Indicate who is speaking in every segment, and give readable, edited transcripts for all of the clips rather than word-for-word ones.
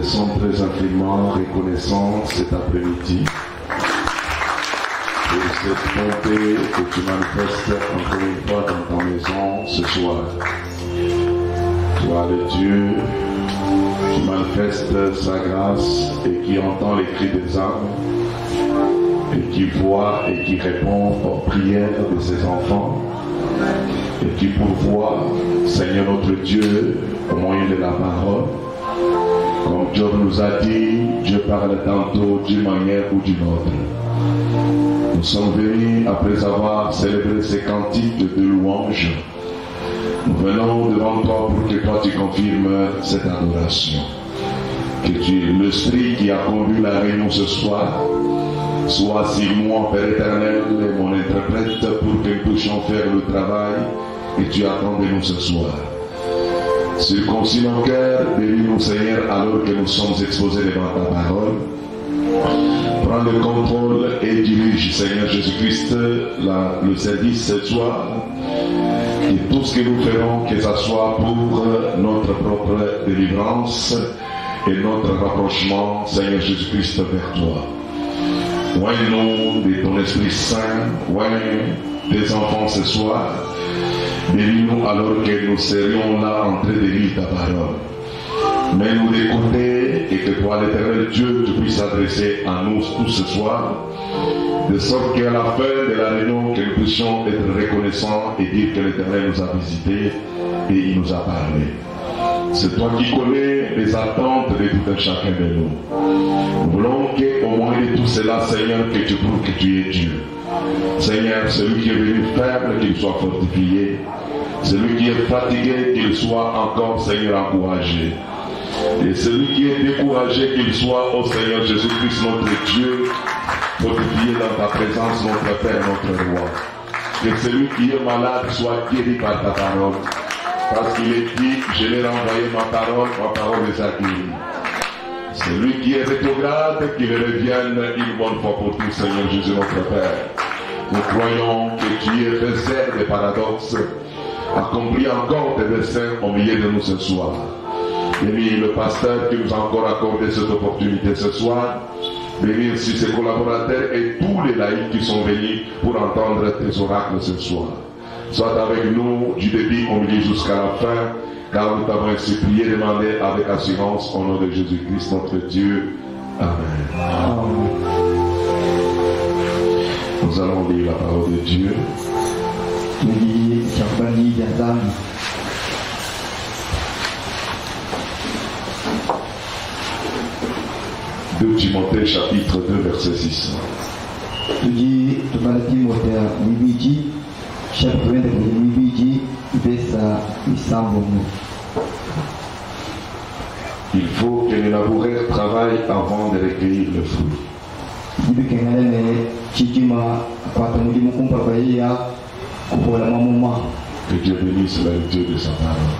Speaker 1: sommes très infiniment reconnaissants cet après-midi pour cette bonté que tu manifestes encore une fois dans ta maison ce soir. Toi, le Dieu qui manifeste sa grâce et qui entend les cris des âmes et qui voit et qui répond aux prières de ses enfants et qui pourvoit, Seigneur notre Dieu, au moyen de la parole. Comme Job nous a dit, Dieu parle tantôt d'une manière ou d'une autre. Nous sommes venus après avoir célébré ces cantiques de louange. Nous venons devant toi pour que toi tu confirmes cette adoration. Que l'esprit qui a conduit la réunion ce soir soit sur moi, Père éternel, mon interprète, pour que nous puissions faire le travail que tu attends de nous ce soir. Circoncis nos cœurs, bénis-nous Seigneur alors que nous sommes exposés devant ta parole. Prends le contrôle et dirige Seigneur Jésus-Christ le service ce soir. Et tout ce que nous ferons, que ce soit pour notre propre délivrance et notre rapprochement Seigneur Jésus-Christ vers toi. Oigne-nous de ton Esprit Saint, oigne tes enfants ce soir. Bénis-nous alors que nous serions là en train de lire ta parole. Mets-nous d'écouter et que toi, l'éternel Dieu, tu puisses s'adresser à nous tous ce soir, de sorte qu'à la fin de la réunion, que nous puissions être reconnaissants et dire que l'éternel nous a visités et il nous a parlé. C'est toi qui connais les attentes de tout un chacun de nous. Nous voulons qu'au moins de tout cela, Seigneur, que tu prouves que tu es Dieu. Seigneur, celui qui est venu faible, qu'il soit fortifié. Celui qui est fatigué, qu'il soit encore, Seigneur, encouragé. Et celui qui est découragé, qu'il soit, ô Seigneur Jésus-Christ, notre Dieu, fortifié dans ta présence, notre Père, notre Roi. Que celui qui est malade soit guéri par ta parole. Parce qu'il est dit, je l'ai renvoyé ma parole les a guéris. Celui qui est rétrograde, qu'il revienne une bonne fois pour tous, Seigneur Jésus, notre Père. Nous croyons que tu es faiseur des paradoxes, accomplis encore tes desseins au milieu de nous ce soir. Bénis le pasteur qui nous a encore accordé cette opportunité ce soir. Bénis aussi ses collaborateurs et tous les laïcs qui sont venus pour entendre tes oracles ce soir. Sois avec nous du début au milieu jusqu'à la fin, car nous t'avons ainsi prié et demandé avec assurance au nom de Jésus-Christ notre Dieu. Amen. Amen. Nous allons lire la parole de Dieu. 2 Timothée chapitre 2 verset 6. Il faut que les laboureurs travaillent avant de recueillir le fruit. Que Dieu bénisse la Dieu de sa parole.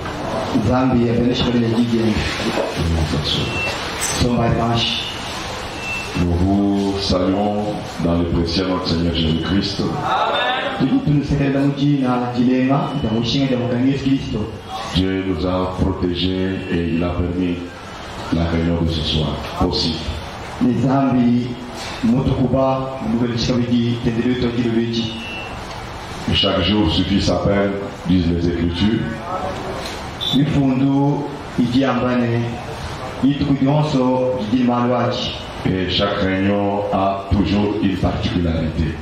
Speaker 1: Nous vous saluons dans le précieux nom de Seigneur Jésus-Christ. Dieu nous a protégés et il a permis la réunion de ce soir possible. Et chaque jour suffit sa peine, disent les Écritures. Et chaque réunion a toujours une particularité.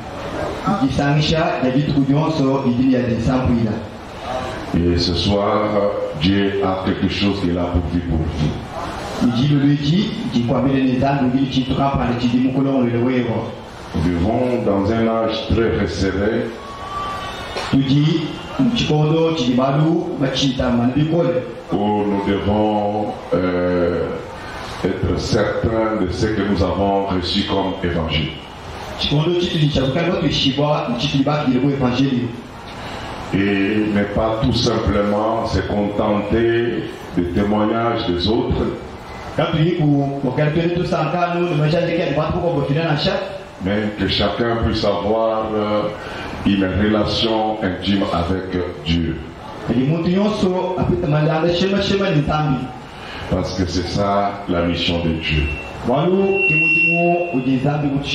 Speaker 1: Et ce soir, Dieu a quelque chose qu'il a pourvu pour vous. Nous vivons dans un âge très resserré. Où nous devons être certains de ce que nous avons reçu comme évangile. Et ne pas tout simplement se contenter des témoignages des autres, mais que chacun puisse avoir une relation intime avec Dieu. Parce que c'est ça la mission de Dieu.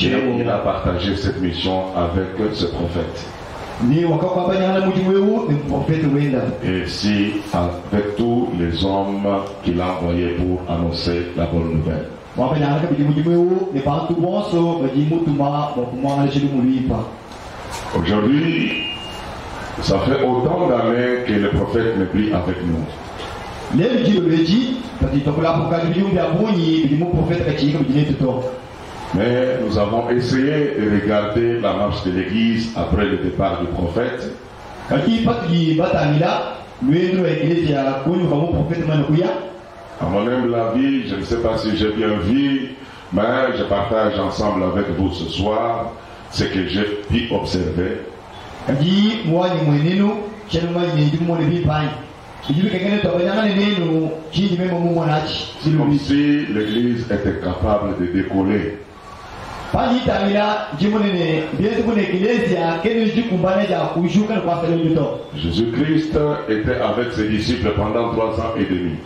Speaker 1: Et il a partagé cette mission avec ce prophète. Et si avec tous les hommes qu'il a envoyés pour annoncer la bonne nouvelle. Aujourd'hui, ça fait autant d'années que le prophète n'est plus avec nous. Mais nous avons essayé de regarder la marche de l'église après le départ du prophète. À mon humble avis, je ne sais pas si j'ai bien vu, mais je partage ensemble avec vous ce soir ce que j'ai pu observer. Comme si l'église était capable de décoller. Jésus-Christ était avec ses disciples pendant 3 ans et demi.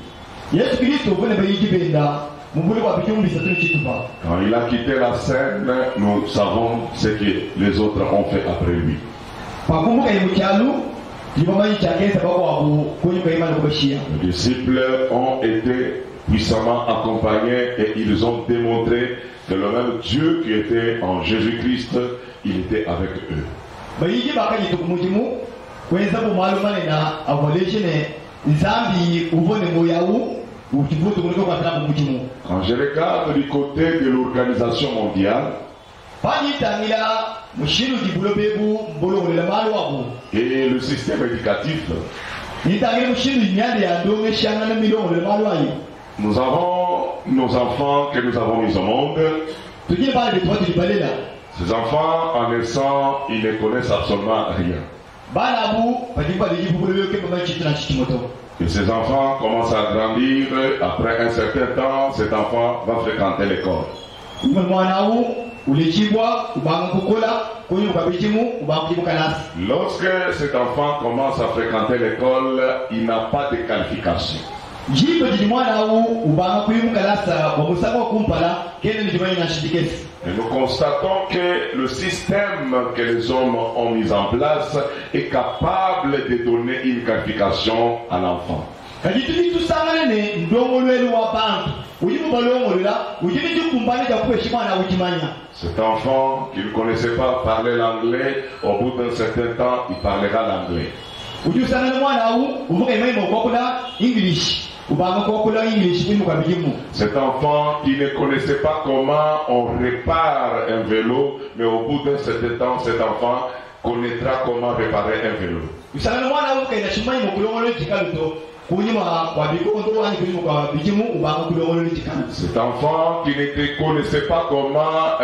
Speaker 1: Quand il a quitté la scène, nous savons ce que les autres ont fait après lui. Les disciples ont été puissamment accompagnés et ils ont démontré que le même Dieu qui était en Jésus-Christ, il était avec eux. Quand je regarde du côté de l'organisation mondiale et le système éducatif, nous avons nos enfants que nous avons mis au monde. Ces enfants, en naissant, ils ne connaissent absolument rien. Et ces enfants commencent à grandir. Après un certain temps, cet enfant va fréquenter l'école. Lorsque cet enfant commence à fréquenter l'école, il n'a pas de qualification. Et nous constatons que le système que les hommes ont mis en place est capable de donner une qualification à l'enfant. Cet enfant qui ne connaissait pas parler l'anglais, au bout d'un certain temps, il parlera l'anglais. Cet enfant qui ne connaissait pas comment on répare un vélo, mais au bout d'un certain temps, cet enfant connaîtra comment réparer un vélo. Cet enfant qui ne connaissait pas comment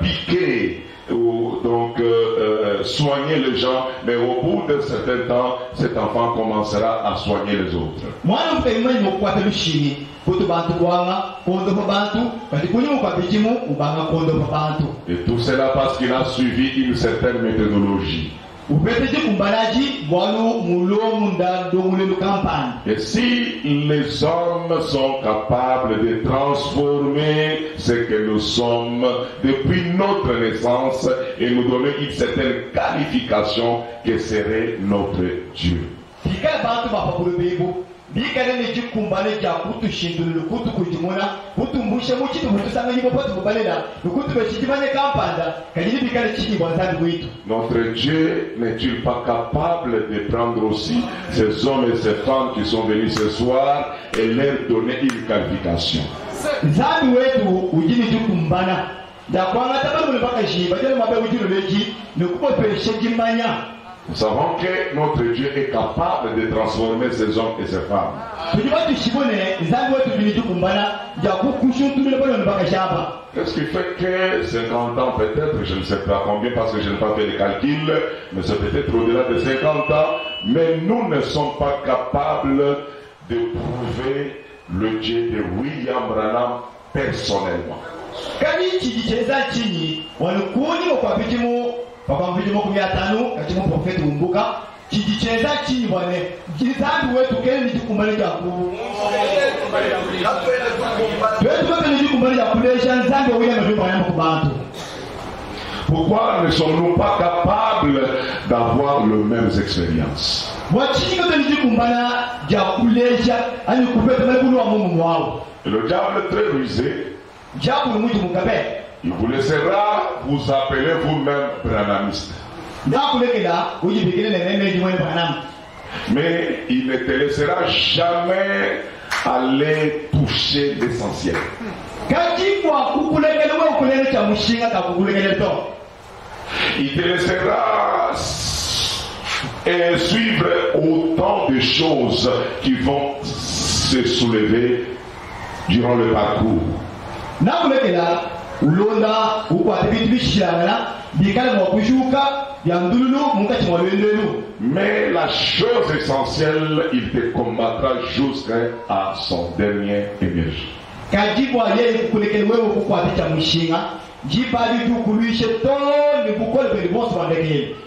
Speaker 1: piquer ou donc soigner les gens, mais au bout d'un certain temps, cet enfant commencera à soigner les autres. Et tout cela parce qu'il a suivi une certaine méthodologie. Et si les hommes sont capables de transformer ce que nous sommes depuis notre naissance et nous donner une certaine qualification, que serait notre Dieu. Notre Dieu n'est-il pas capable de prendre aussi ces hommes et ces femmes qui sont venus ce soir et leur donner une qualification? Nous savons que notre Dieu est capable de transformer ces hommes et ces femmes. Qu'est-ce qui fait que 50 ans peut-être, je ne sais pas combien parce que je n'ai pas fait de calcul, mais c'est peut-être au-delà de 50 ans, mais nous ne sommes pas capables de prouver le Dieu de William Branham personnellement.
Speaker 2: chicheza chibone nzambi wetu kene nikumbali jaku wetu nikumbali jaku lesha nzambi wewe ndio bwana kubantu.
Speaker 1: Pourquoi ne sommes-nous pas capables d'avoir les mêmes expériences? Et le diable est très rusé. Il vous laissera vous appeler vous-même branamiste. Mais il ne te laissera jamais aller toucher l'essentiel. Il te laissera suivre autant de choses qui vont se soulever durant le parcours. Mais la chose essentielle, il te combattra jusqu'à son dernier émergence.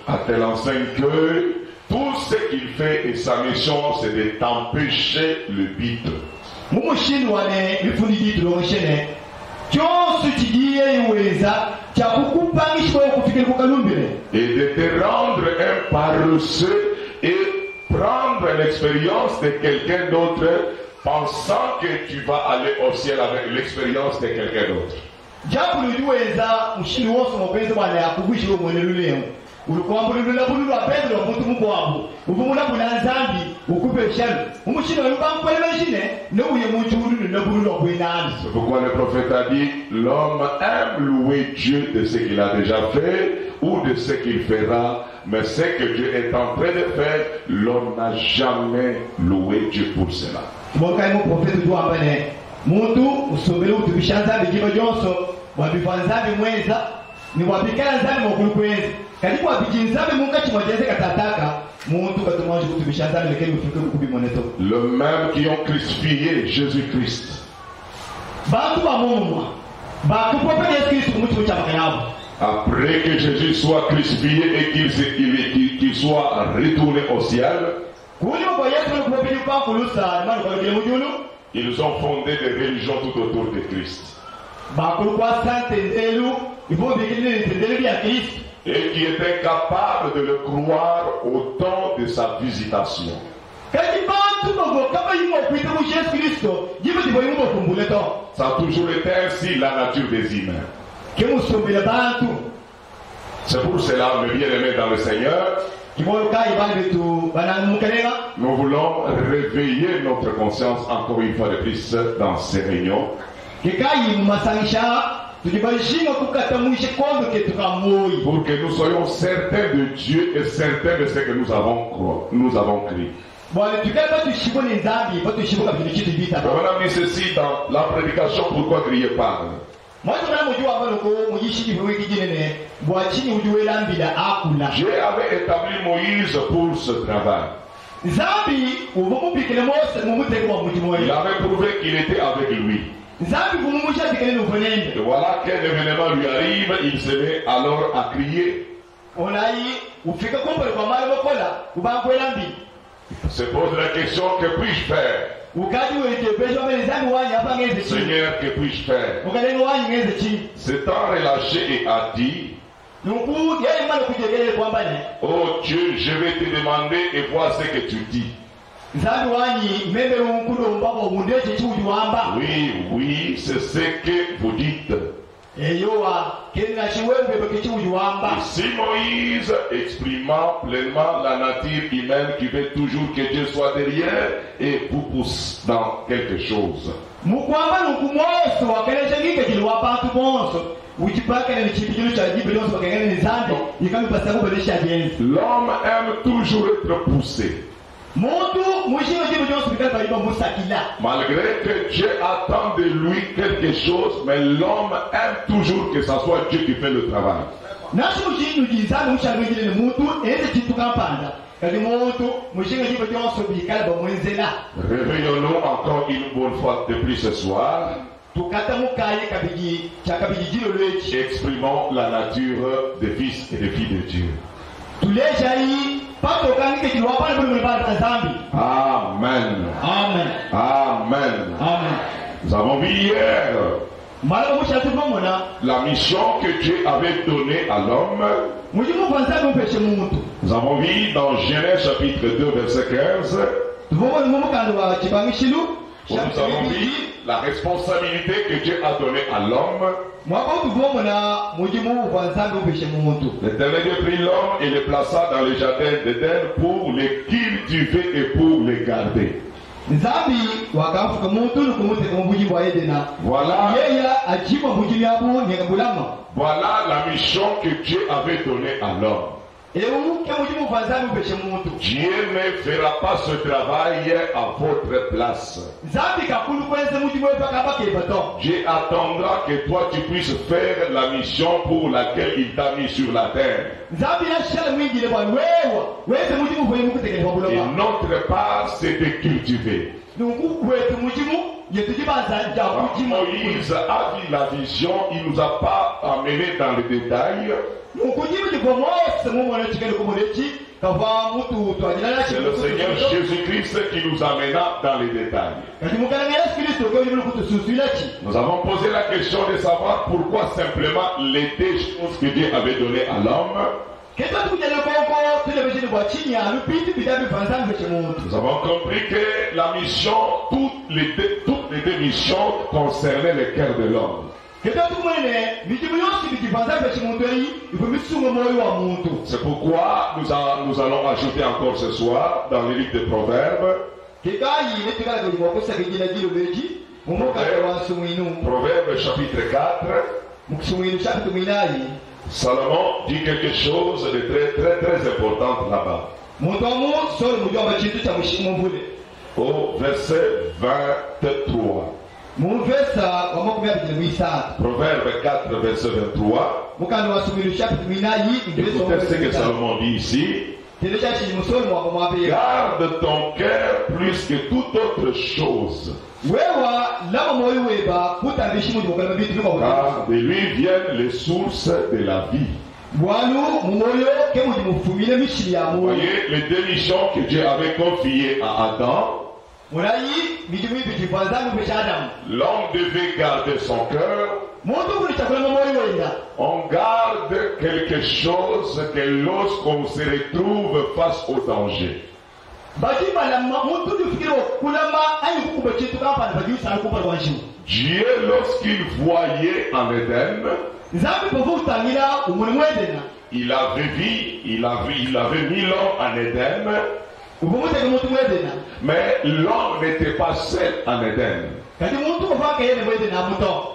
Speaker 1: À tel enseigne que tout ce qu'il fait et sa mission, c'est de t'empêcher le but. Et de te rendre un paresseux et prendre l'expérience de quelqu'un d'autre, pensant que tu vas aller au ciel avec l'expérience de quelqu'un d'autre. C'est pourquoi le prophète a dit, l'homme aime louer Dieu de ce qu'il a déjà fait ou de ce qu'il fera, mais ce que Dieu est en train de faire, l'homme n'a jamais loué Dieu pour cela. Le même qui ont crucifié Jésus-Christ. Après que Jésus soit crucifié et qu'il soit retourné au ciel, ils ont fondé des religions tout autour de Christ. Et qui étaient capables de le croire au temps de sa visitation. Ça a toujours été ainsi la nature des humains. C'est pour cela, mes bien-aimés dans le Seigneur, nous voulons réveiller notre conscience encore une fois de plus dans ces réunions. Pour que nous soyons certains de Dieu et certains de ce que nous avons créé. On a mis ceci dans la prédication, pourquoi crier parle. Dieu avait établi Moïse pour ce travail. Il avait prouvé qu'il était avec lui. Et voilà qu'un événement lui arrive, il se met alors à crier. Se pose la question, que puis-je faire? Seigneur, que puis-je faire? S'étant relâché et a dit, oh Dieu, je vais te demander et voir ce que tu dis. Oui, oui, c'est ce que vous dites. Si Moïse exprimant pleinement la nature humaine qui veut toujours que Dieu soit derrière et vous pousse dans quelque chose. L'homme aime toujours être poussé. Malgré que Dieu attend de lui quelque chose, mais l'homme aime toujours que ce soit Dieu qui fait le travail. Réveillons-nous encore une bonne fois de plus ce soir. Exprimons la nature des fils et des filles de Dieu. Amen.
Speaker 2: Amen.
Speaker 1: Amen.
Speaker 2: Amen.
Speaker 1: Nous avons vu hier la mission que Dieu avait donnée à l'homme. Nous avons vu dans Genèse chapitre 2 verset 15. Nous avons vu la responsabilité que Dieu a donnée à l'homme. L'Éternel Dieu prit l'homme et le plaça dans le jardin d'Éden pour les cultiver et pour les garder. Voilà la mission que Dieu avait donnée à l'homme. Dieu ne fera pas ce travail à votre place. Dieu attendra que toi tu puisses faire la mission pour laquelle il t'a mis sur la terre. Et notre part, c'est de cultiver. Moïse a vu la vision, il ne nous a pas amené dans les détails. C'est le Seigneur Jésus-Christ qui nous amena dans les détails. Nous avons posé la question de savoir pourquoi simplement les deux choses que Dieu avait données à l'homme. Nous avons compris que la mission, toutes les deux missions concernaient le cœur de l'homme. C'est pourquoi nous allons ajouter encore ce soir dans le livre de Proverbes. Proverbes chapitre 4. Salomon dit quelque chose de très important là-bas. Au verset 23. Proverbe 4, verset 23. Écoutez ce que Salomon dit ici. Garde ton cœur plus que toute autre chose. Car de lui viennent les sources de la vie. Vous voyez les deux missions que Dieu avait confiées à Adam. L'homme devait garder son cœur. On garde quelque chose que lorsqu'on se retrouve face au danger. Dieu, lorsqu'il voyait en Éden, il avait mis l'homme en Éden. Mais l'homme n'était pas seul en Éden.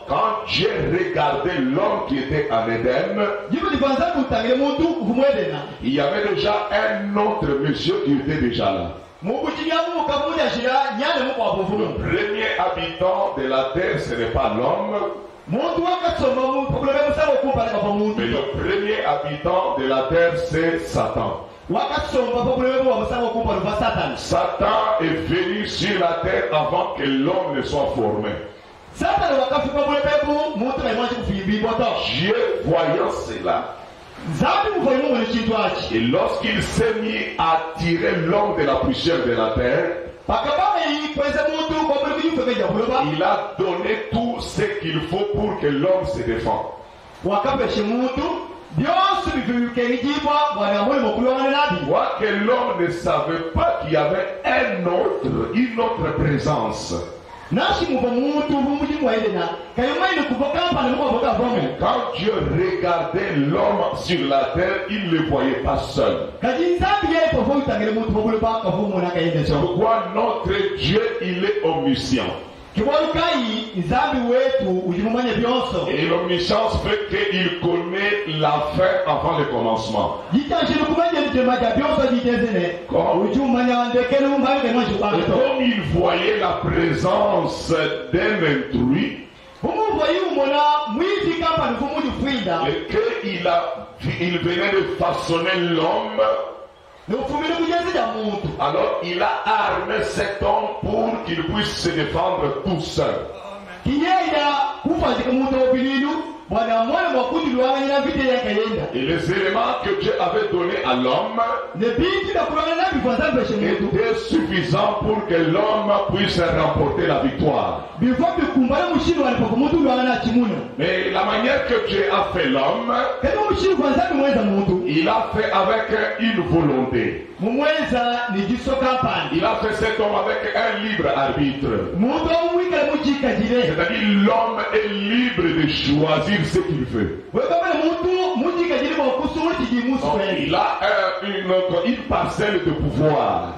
Speaker 1: Quand Dieu regardait l'homme qui était en Éden, il y avait déjà un autre monsieur qui était déjà là. Le premier habitant de la terre, ce n'est pas l'homme. Mais le premier habitant de la terre, c'est Satan. Satan est venu sur la terre avant que l'homme ne soit formé. Dieu voyant cela, et lorsqu'il s'est mis à tirer l'homme de la poussière de la terre, il a donné tout ce qu'il faut pour que l'homme se défende. Que l'homme ne savait pas qu'il y avait une autre présence. Quand Dieu regardait l'homme sur la terre, il ne le voyait pas seul. C'est pourquoi notre Dieu, il est omniscient. Et l'omniscience fait qu'il connaît la fin avant le commencement. Et comme il voyait la présence d'un intrus, et qu'il venait de façonner l'homme, alors il a armé cet homme pour qu'il puisse se défendre tout seul. Et les éléments que Dieu avait donnés à l'homme étaient suffisants pour que l'homme puisse remporter la victoire. Mais la manière que Dieu a fait l'homme, il a fait avec une volonté. Il a fait cet homme avec un libre arbitre. C'est-à-dire l'homme est libre de choisir ce qu'il veut. Donc, il a une parcelle de pouvoir.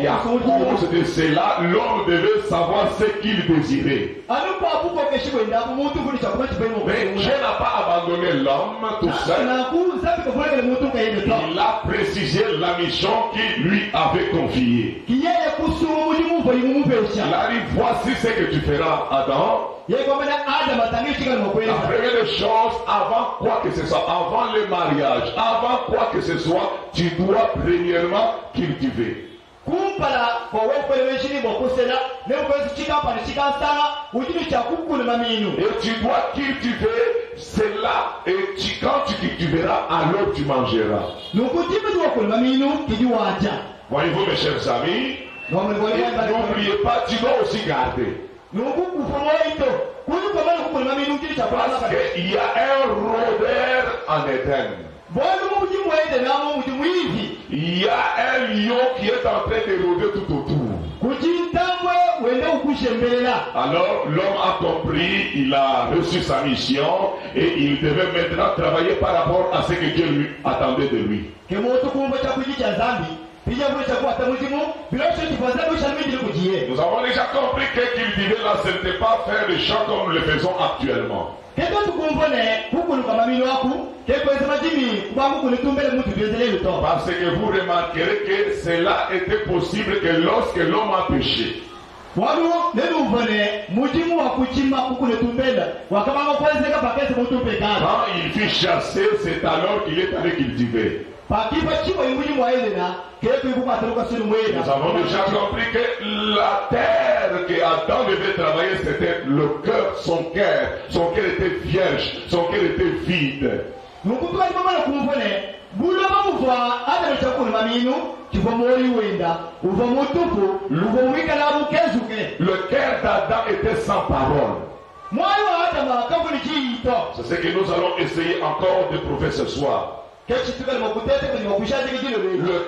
Speaker 1: Et à cause de cela, l'homme devait savoir ce qu'il désirait. Mais Dieu n'a pas abandonné l'homme tout seul. Il a précisé la mission qu'il lui avait confiée. Il a dit, voici ce que tu feras, Adam. La première chose, avant quoi que ce soit, avant le mariage, avant quoi que ce soit, tu dois premièrement cultiver. Et tu dois cultiver cela, et quand tu cultiveras, alors tu mangeras. Voyez-vous, mes chers amis, n'oubliez pas, tu dois aussi garder. Parce qu'il y a un rôdeur en Éden. Il y a un lion qui est en train de rôder tout autour. Alors l'homme a compris, il a reçu sa mission et il devait maintenant travailler par rapport à ce que Dieu lui attendait de lui. Nous avons déjà compris que cultiver là, ce n'était pas faire le champ comme nous le faisons actuellement. Parce que vous remarquerez que cela était possible que lorsque l'homme a péché. Quand il fut chassé, c'est alors qu'il est allé cultiver. Nous avons déjà compris que la terre que Adam devait travailler, c'était le cœur, son cœur. Son cœur était vierge, son cœur était vide. Le cœur d'Adam était sans parole. C'est ce que nous allons essayer encore de prouver ce soir. Le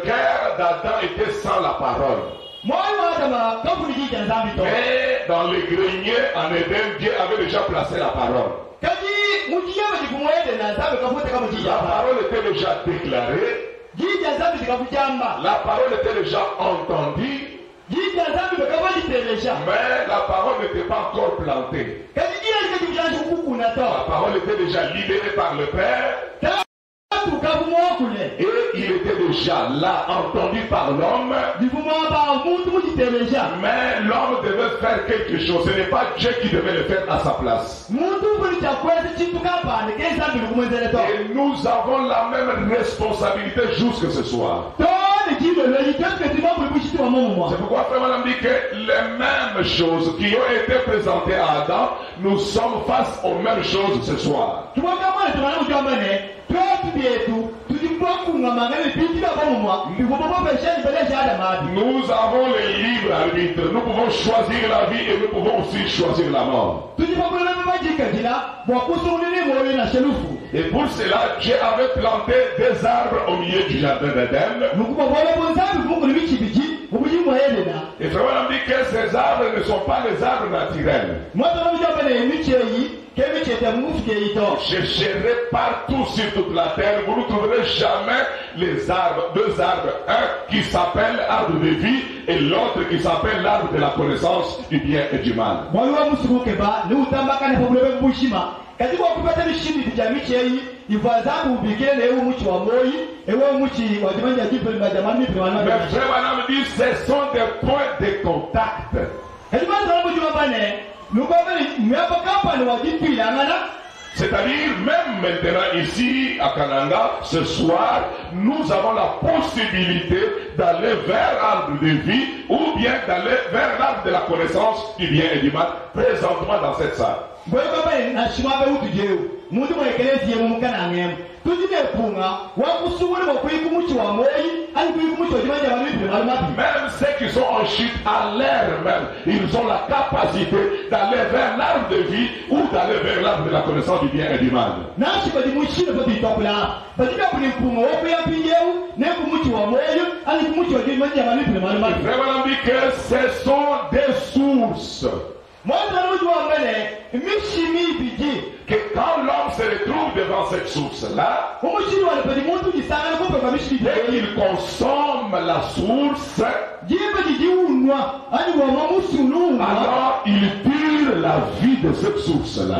Speaker 1: cœur d'Adam était sans la parole. Mais dans le grenier en Éden, Dieu avait déjà placé la parole. La parole était déjà déclarée. La parole était déjà entendue. Mais la parole n'était pas encore plantée. La parole était déjà libérée par le Père. Et il était déjà là, entendu par l'homme. Mais l'homme devait faire quelque chose. Ce n'est pas Dieu qui devait le faire à sa place. Et nous avons la même responsabilité jusque ce soir. C'est pourquoi Frère dit que les mêmes choses qui ont été présentées à Adam, nous sommes face aux mêmes choses ce soir. Nous avons le libre arbitre. Nous pouvons choisir la vie et nous pouvons aussi choisir la mort. Et pour cela, Dieu avait planté des arbres au milieu du jardin d'Éden. Et Frère dit que ces arbres ne sont pas les arbres naturels. Chercherez partout sur toute la terre, vous ne trouverez jamais les arbres, deux arbres, un qui s'appelle arbre de vie et l'autre qui s'appelle l'arbre de la connaissance du bien et du mal. Mais Frère Branham dit ce sont des points de C'est-à-dire, même maintenant ici à Kananga, ce soir, nous avons la possibilité d'aller vers l'arbre de vie ou bien d'aller vers l'arbre de la connaissance du bien et du mal, présentement dans cette salle. Même ceux qui sont en chute à l'air même, ils ont la capacité d'aller vers l'arbre de vie ou d'aller vers l'arbre de la connaissance du bien et du mal. Vraiment dit que ce sont des sources. Que quand l'homme se retrouve devant cette source-là, dès qu'il consomme la source, alors il tire la vie de cette source-là.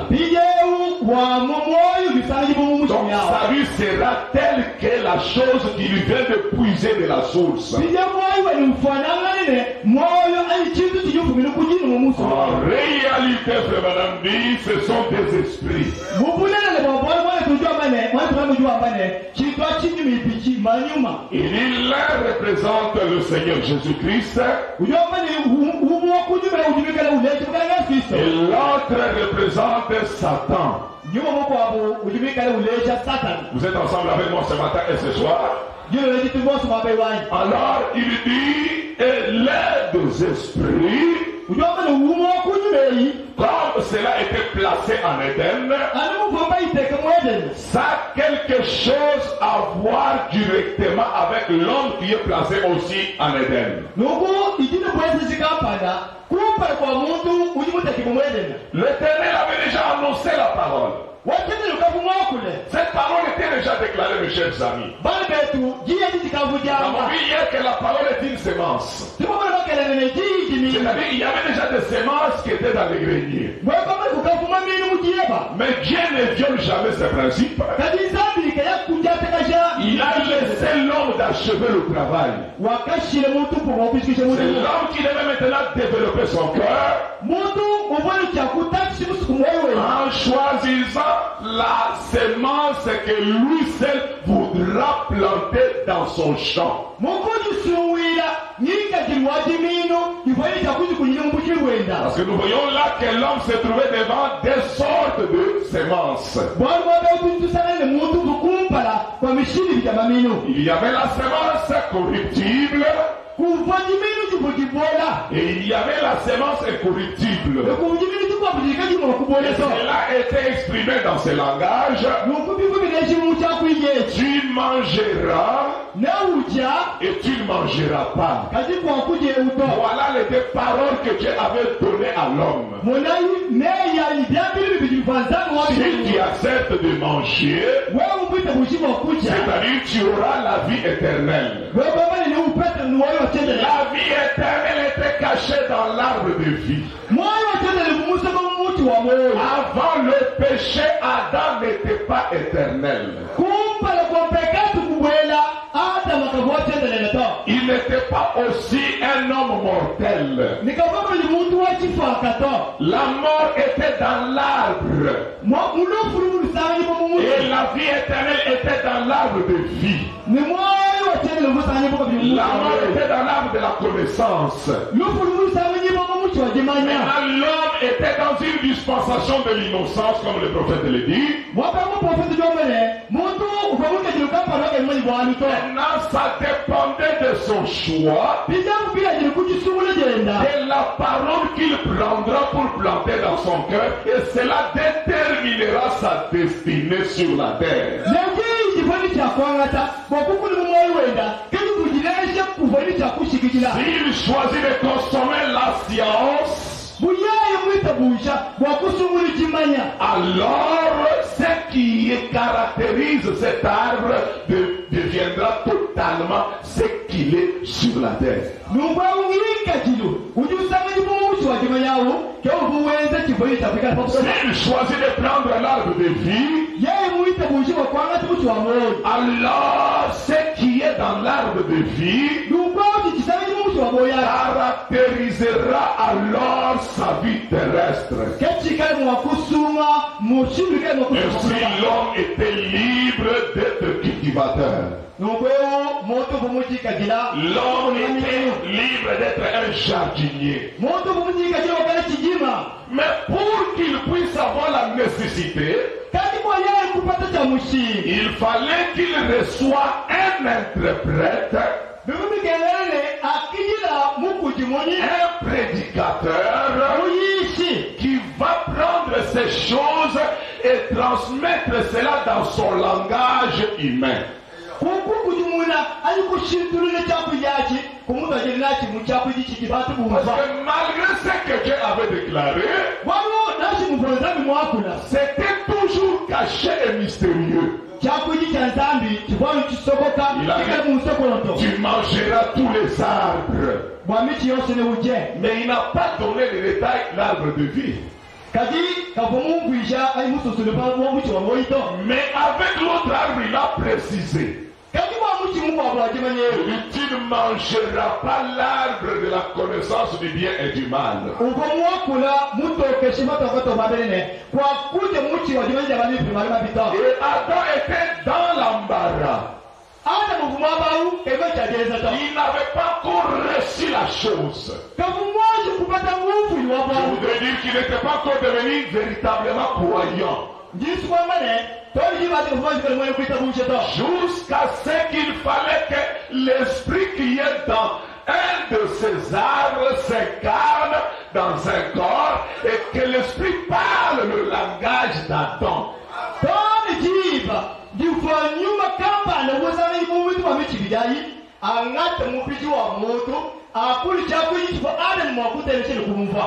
Speaker 1: Donc sa vie sera telle que la chose qui lui vient de puiser de la source. En réalité, frère Madame dit, ce sont des esprits. Il représente le Seigneur Jésus-Christ. Et l'autre représente Satan. Vous êtes ensemble avec moi ce matin et ce soir. Alors il dit, et les esprits, comme cela a été placé en Éden, ça a quelque chose à voir directement avec l'homme qui est placé aussi en Éden. L'Éternel avait déjà annoncé la parole. Cette parole était déjà déclarée, mes chers amis. Nous avons vu hier que la parole est une semence. C'est-à-dire qu'il y avait déjà des semences qui étaient dans les greniers. Mais Dieu ne viole jamais ses principes. Il a laissé l'homme d'achever le travail. C'est l'homme qui devait maintenant développer son cœur en choisissant la semence que lui seul voudra planter dans son champ. Parce que nous voyons là que l'homme se trouvait devant des sortes de semences. Il y avait la semence corruptible. Et il y avait la semence incorruptible. Et cela était exprimé dans ce langage. Tu mangeras et tu ne mangeras pas. Voilà les deux paroles que Dieu avait données à l'homme. Si tu acceptes de manger, c'est-à-dire tu auras la vie éternelle. La vie éternelle était cachée dans l'arbre de vie. Avant le péché, Adam n'était pas éternel. Il n'était pas aussi un homme mortel. La mort était dans l'arbre. Et la vie éternelle était dans l'arbre de vie. La mort était dans l'arbre de la connaissance. Maintenant, l'homme était dans une dispensation de l'innocence, comme le prophète le dit. Maintenant, ça dépendait de son choix, de la parole qu'il prendra pour planter dans son cœur, et cela déterminera sa destinée sur la terre. S'il choisit de consommer la science, alors ce qui caractérise cet arbre deviendra totalement ce qu'il est sur la terre. S'il choisit de prendre l'arbre de vie, alors ce qui qui est dans l'arbre de vie caractérisera alors sa vie terrestre.
Speaker 2: Et
Speaker 1: si l'homme était libre d'être cultivateur, l'homme était libre d'être un jardinier. Mais pour qu'il puisse avoir la nécessité, il fallait qu'il reçoive un interprète, un prédicateur qui va prendre ces choses et transmettre cela dans son langage humain. Parce que malgré ce que Dieu avait déclaré, c'était toujours caché et mystérieux. Il a dit, tu mangeras tous les arbres. Mais il n'a pas donné les détails de l'arbre de vie. Mais avec l'autre arbre, il a précisé. Tu ne mangeras pas l'arbre de la connaissance du bien et du mal. Et Adam était dans l'embarras. Il n'avait pas encore reçu la chose. Je voudrais dire qu'il n'était pas encore devenu véritablement croyant. Jusqu'à ce qu'il fallait que l'esprit qui est dans un de ces arbres s'incarne dans un corps et que l'esprit parle le langage d'Adam.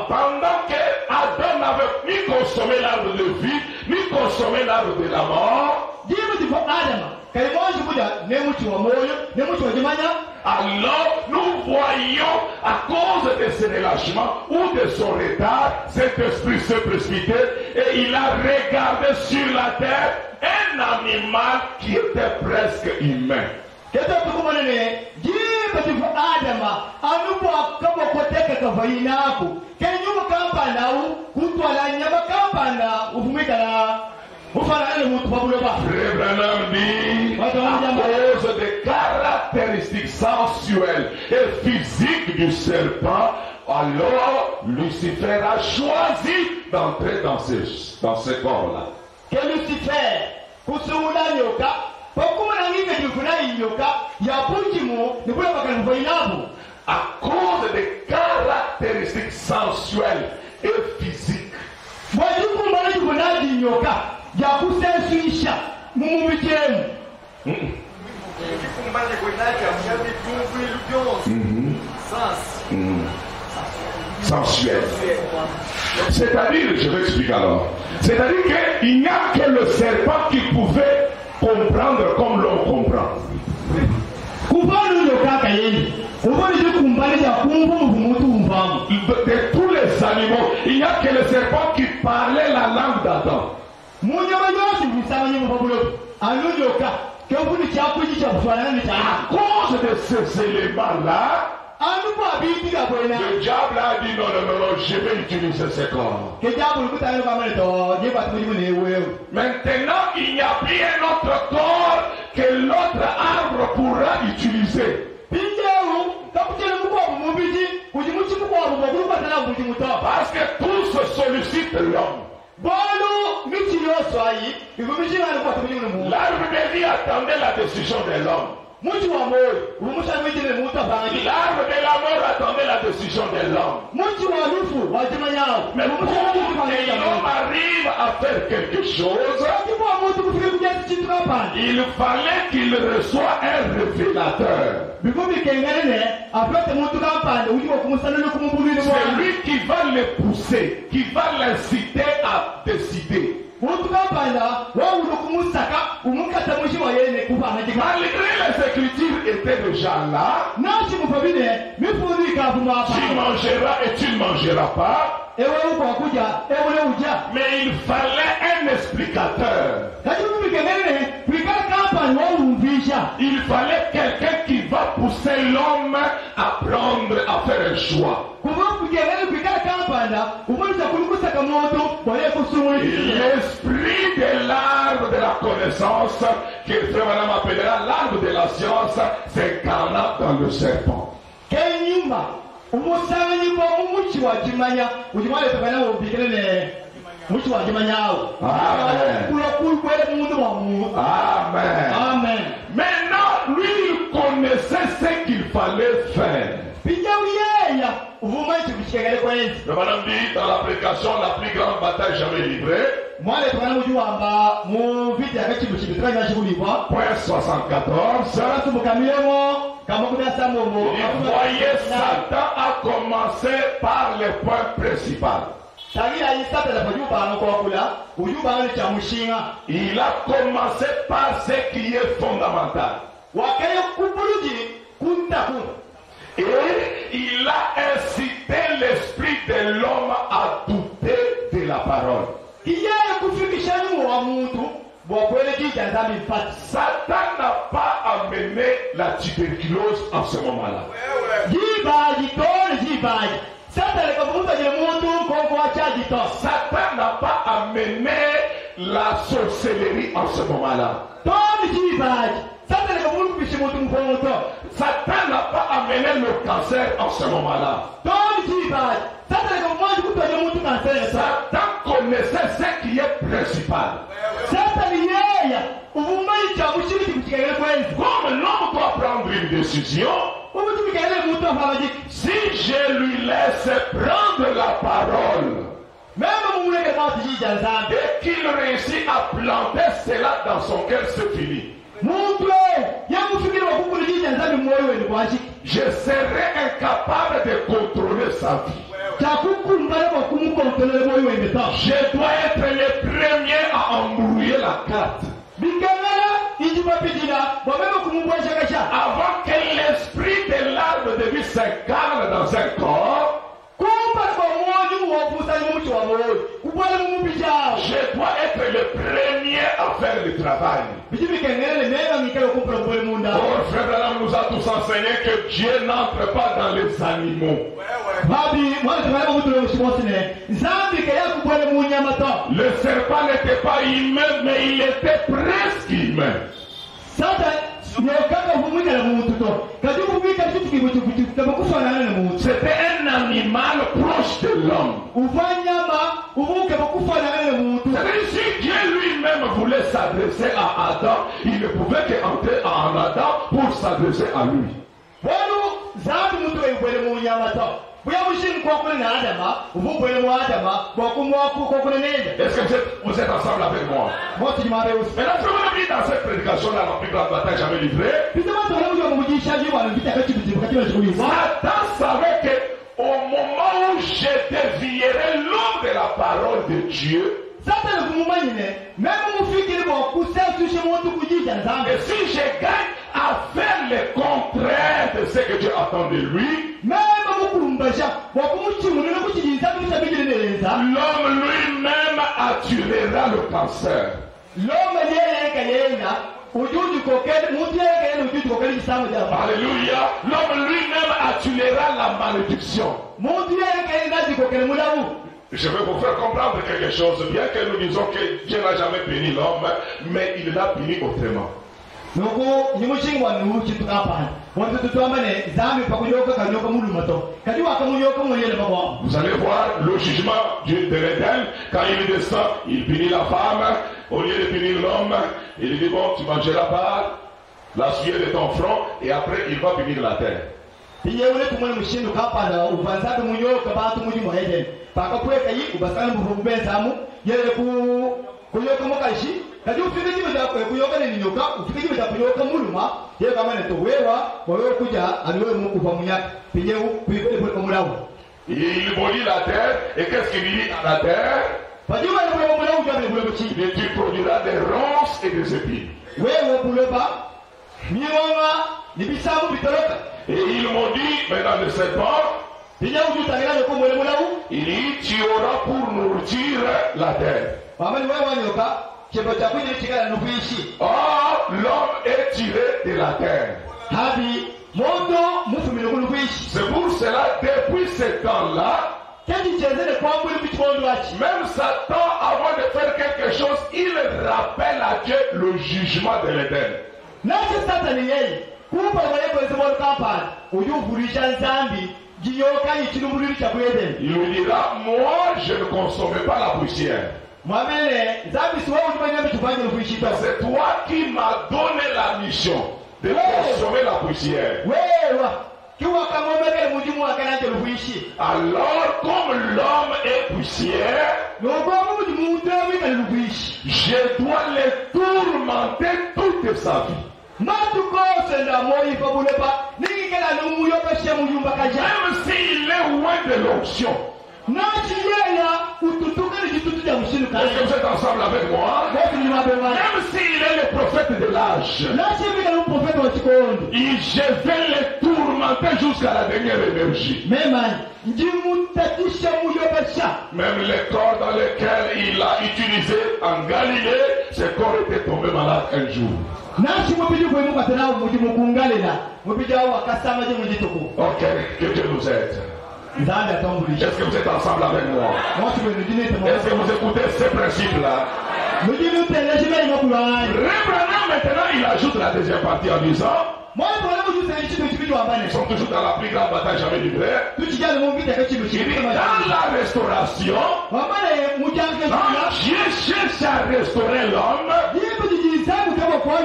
Speaker 1: Pendant que Adam n'avait ni consommé l'arbre de vie, ni consommé l'arbre de la mort, alors nous voyons à cause de ce relâchement ou de son retard, cet esprit se précipitait et il a regardé sur la terre un animal qui était presque humain. Frère Branham dit, à cause des caractéristiques sensuelles et physiques du serpent, alors Lucifer a choisi d'entrer dans ce corps-là.
Speaker 2: Que Lucifer,
Speaker 1: à cause des caractéristiques sensuelles et physiques. Sensuel. C'est-à-dire, je vais expliquer alors. C'est-à-dire qu'il n'y a que le serpent qui pouvait comprendre comme l'homme comprend. De tous les animaux, il n'y a que le serpent qui parlait la langue d'Adam. À cause de ces éléments-là, le diable a dit non, je vais utiliser ce corps. Maintenant, il n'y a plus un autre corps que l'autre arbre pourra utiliser. Parce que tout se sollicite l'homme. L'arbre de vie attendait la décision de l'homme. L'arbre de la mort attendait la décision de l'homme. Mais pour que l'homme arrive à faire quelque chose, il fallait qu'il reçoive un révélateur. C'est lui qui va le pousser, qui va l'inciter à décider. Malgré les écritures étaient déjà là, tu mangeras et tu ne mangeras pas. Mais il fallait un explicateur. Il fallait quelqu'un apprendre à faire un choix. L'esprit de l'arbre de la connaissance, que Frère Madame appellera l'arbre de la science, s'incarna dans le serpent. Amen. Amen. Maintenant, lui, il connaissait ce qu'il fallait faire. Le madame dit dans la prédication, la plus grande bataille jamais livrée. Point 74. Voyez, Satan a commencé par le point principal. Il a commencé par ce qui est fondamental. Et il a incité l'esprit de l'homme à douter de la parole. Satan n'a pas amené la tuberculose en ce moment-là. Satan n'a pas amené la sorcellerie en ce moment-là. Satan n'a pas amené le cancer en ce moment-là. Satan connaissait ce qui est principal. Comme l'homme doit prendre une décision, si je lui laisse prendre la parole, et qu'il réussit à planter cela dans son cœur, c'est fini. Je serai incapable de contrôler sa vie. Je dois être le premier à embrouiller la carte. Avant que l'esprit de l'arbre de vie s'incarne dans un corps, je dois être le premier à faire le travail. Oh, Frère Branham nous a tous enseigné que Dieu n'entre pas dans les animaux. Le serpent n'était pas humain, mais il était presque humain. C'était un animal proche de l'homme. Si Dieu lui-même voulait s'adresser à Adam, il ne pouvait qu'entrer en Adam pour s'adresser à lui. Est-ce que vous êtes ensemble avec moi? Maintenant, je vous dis dans cette prédication-là, la plus grande bataille jamais livrée. Satan savait que au moment où je dévierai l'homme de la parole de Dieu, et si je gagne à faire le contraire de ce que Dieu attend de lui, l'homme lui-même attirera le cancer. Alléluia. L'homme lui-même attirera la malédiction. Je vais vous faire comprendre quelque chose. Bien que nous disons que Dieu n'a jamais béni l'homme, mais il l'a béni autrement. Vous allez voir le jugement de l'Éden. Quand il descend, il bénit la femme. Au lieu de bénir l'homme, il dit bon, tu mangeras pas la sueur de ton front, et après il va bénir la terre. Il maudit la terre, et qu'est-ce qu'il dit à la terre? Tu produiras des ronces et des épines. Et il maudit maintenant le serpent. Il dit tu auras pour nourrir la terre. Or, l'homme est tiré de la terre. C'est pour cela temps-là, même Satan, avant de faire quelque chose, il rappelle à Dieu le jugement de l'Éden. Il lui dira, moi je ne consommais pas la poussière. C'est toi qui m'as donné la mission de consommer la poussière. Alors, comme l'homme est poussière, je dois le tourmenter toute sa vie. Même s'il est loin de l'onction. Est-ce que vous êtes ensemble avec moi? Même s'il est le prophète de l'âge, je vais le tourmenter jusqu'à la dernière énergie. Même les corps dans lesquels il a utilisé en Galilée, ce corps était tombé malade un jour. Ok, que Dieu nous aide. Est-ce que vous êtes ensemble avec moi? Est-ce que vous écoutez ces principes-là? Revenons maintenant, il ajoute la deuxième partie en disant, ils sont toujours dans la plus grande bataille jamais livrée. Il dit, dans la restauration, quand Dieu cherche à restaurer l'homme,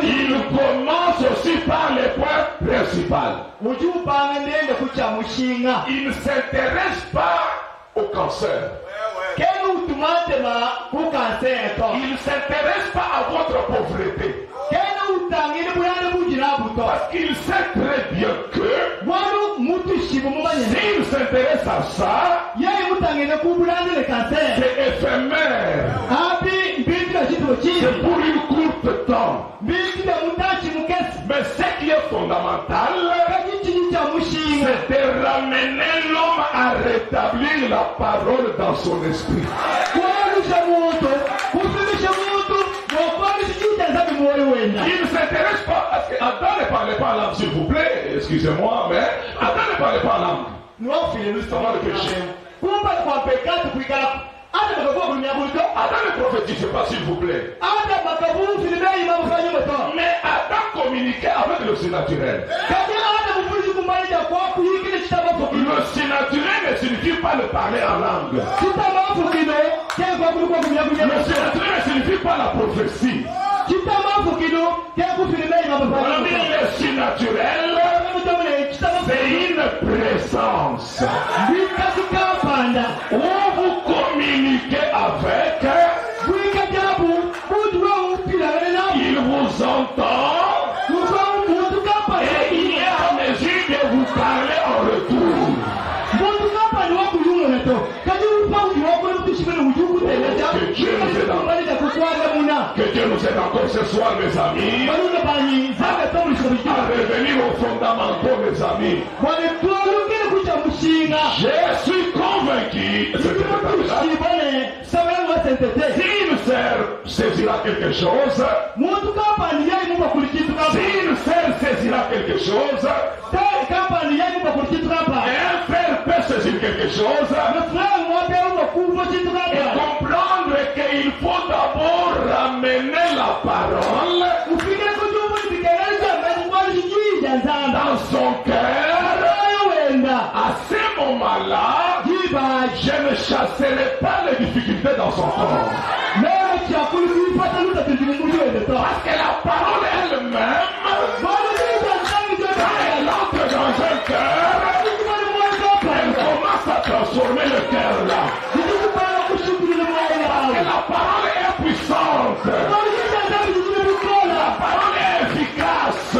Speaker 1: il commence aussi par les points principaux. Il ne s'intéresse pas au cancer. Il ne s'intéresse pas à votre pauvreté. Parce qu'il sait très bien que s'il s'intéresse à ça, c'est éphémère. C'est pour une courte temps. Mais ce qui est fondamental, c'est de ramener l'homme à rétablir la parole dans son esprit. Il ne s'intéresse pas parce que Adam ne parlait pas en langue, s'il vous plaît, excusez-moi, mais Adam ne parlait pas en langue. Comment le péché? Adam ne prophétisait pas, s'il vous plaît. Mais Adam communiquait avec le surnaturel. Le surnaturel ne signifie pas le parler en langue. Le surnaturel ne signifie pas la prophétie. Le surnaturel, c'est une présence où vous communiquez avec, il vous entend et il est en mesure de vous parler en retour. Que Dieu nous aide encore ce soir, mes amis, à revenir aux fondamentaux, mes amis. Je suis convaincu, s'il saisira quelque chose, s'il saisira quelque chose, et un frère peut saisir quelque chose, et comprendre qu'il faut d'abord ramener la parole dans son cœur. À ce moment-là, je ne chasserai pas les difficultés dans son corps. Parce que la parole elle-même, quand elle entre dans un cœur, elle commence à transformer le cœur là. Parce que la parole est puissante. La parole est efficace.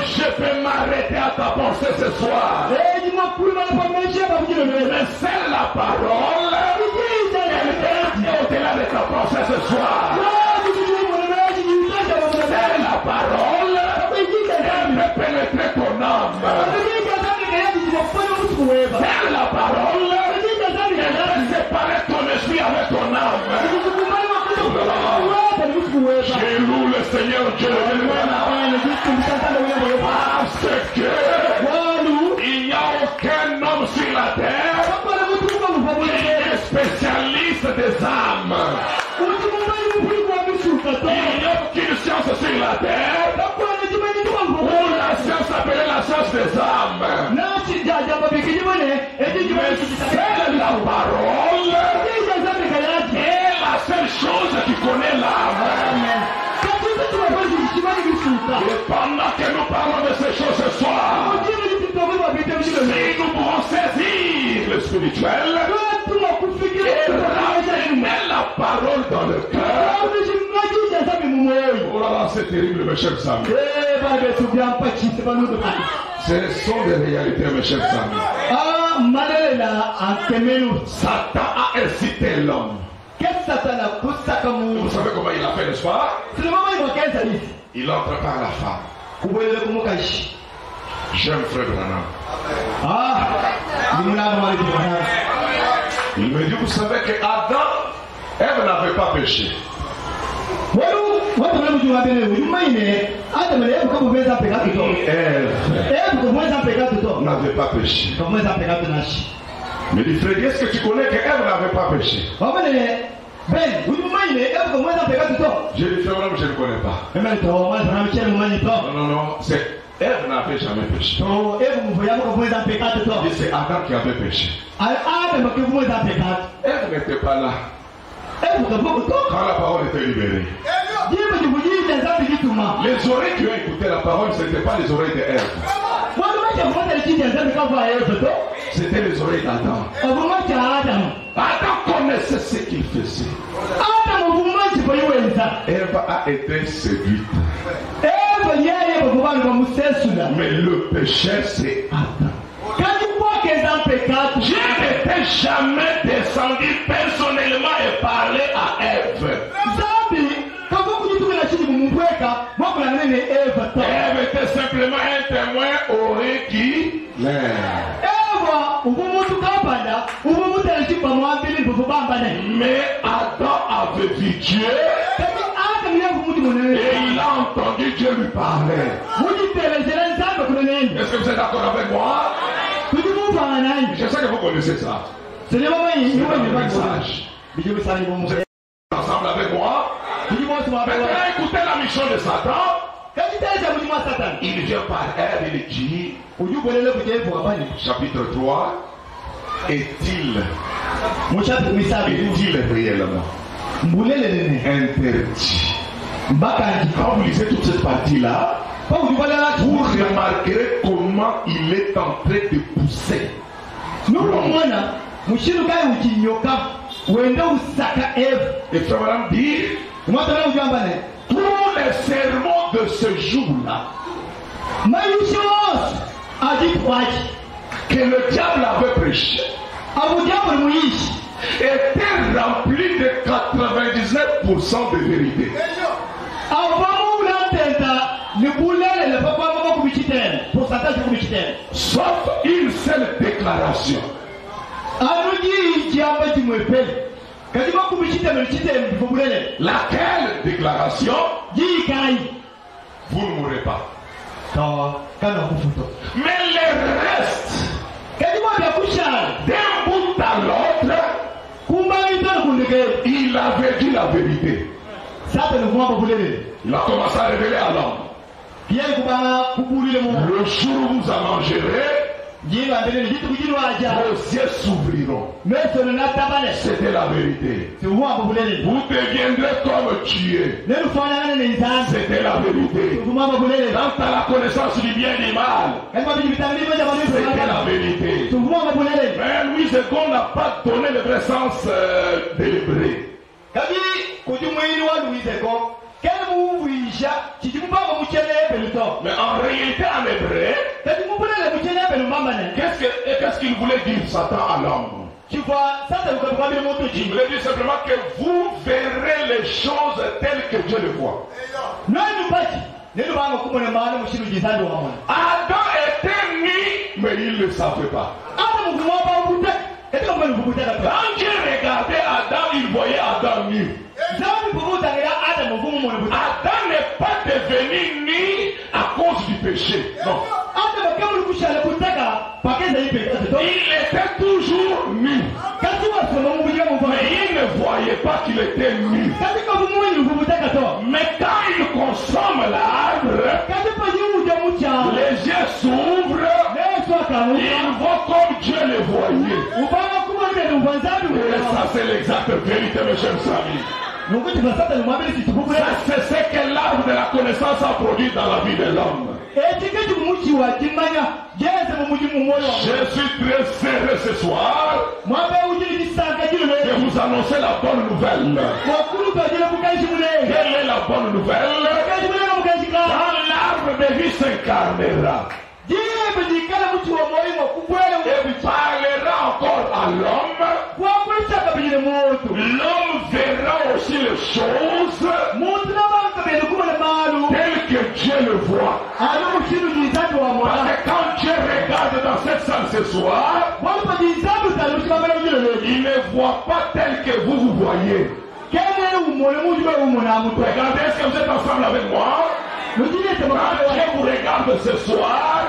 Speaker 1: Je peux m'arrêter à ta pensée ce soir. Mais c'est la parole. Elle est au-delà de ta pensée ce soir. C'est la parole. Elle peut pénétrer ton âme. C'est la parole. Elle peut séparer ton esprit avec ton âme. Je loue le Seigneur Dieu de parce que il n'y a pendant que nous parlons de ces choses ce soir, si nous pouvons saisir le spirituel et ramener la parole dans le cœur, oh là là, c'est terrible, mes chers amis. Ce sont des réalités, mes chers amis. Satan a incité l'homme. Vous savez comment il a fait, n'est-ce pas? Il entre par la femme. J'aime Frère Branham. Il me dit, vous savez que Adam, Ève n'avait pas péché. Ève n'avait pas péché. Mais dit, Freddy, est-ce que tu connais que Ève n'avait pas péché? Je lui fais, je ne connais pas. Non, c'est Ève n'avait jamais péché. C'est Adam qui avait péché. Ève n'était pas là quand la parole était libérée. Les oreilles qui ont écouté la parole, ce n'étaient pas les oreilles d'Ève. C'était les oreilles d'Adam. Adam connaissait ce qu'il faisait. Ève a été séduite. Mais le péché, c'est Adam. Je n'étais jamais descendu personnellement et parlé à Ève. Ève était simplement un témoin auriculaire. Mais Adam avait vu Dieu et il a entendu Dieu lui parler. Est-ce que vous êtes d'accord avec moi? Je sais que vous connaissez ça. C'est le message. Vous êtes ensemble avec moi? Maintenant, écoutez la mission de Satan. Il vient par Ève et il dit, chapitre 3, est-il réellement interdit? Quand vous lisez toute cette partie-là, vous remarquerez comment il est en train de pousser. Et Frère dit, tous les sermons de ce jour-là, que le diable avait prêché, était rempli de 99% de vérité. Sauf une seule déclaration. Laquelle déclaration? Vous ne mourrez pas. Mais le reste, d'un bout à l'autre, il avait dit la vérité. Il a commencé à révéler à l'homme. Le jour où vous en mangerez, vos yeux s'ouvriront. C'était la vérité. Vous deviendrez comme Dieu. C'était la vérité. Quant à la connaissance du bien et du mal, c'était la vérité. Mais Louis II n'a pas donné le vrai sens de l'hébreu. Mais en réalité, en hébreu, qu'est-ce qu'il voulait dire Satan à l'homme? Il voulait dire simplement que vous verrez les choses telles que Dieu les voit. Adam était nu, mais il ne le savait pas. Quand Dieu regardait Adam, il voyait Adam nu. Adam n'est pas devenu nu à cause du péché. Non. Il était toujours nu. Mais il ne voyait pas qu'il était nu. Mais quand il consomme l'arbre, les yeux s'ouvrent. Il voit comme Dieu le voyait. Et ça, c'est l'exacte vérité, mes chers amis. Ça, c'est ce que l'arbre de la connaissance a produit dans la vie de l'homme. Je suis très heureux ce soir de vous annoncer la bonne nouvelle. Quelle est la bonne nouvelle? Quand l'arbre de vie s'incarnera, et parlera encore à l'homme, l'homme verra aussi les choses telles que Dieu le voit. Parce que quand Dieu regarde dans cette salle ce soir, il ne voit pas tel que vous voyez. Regardez, est-ce que vous êtes ensemble avec moi? Quand Dieu vous regarde ce soir,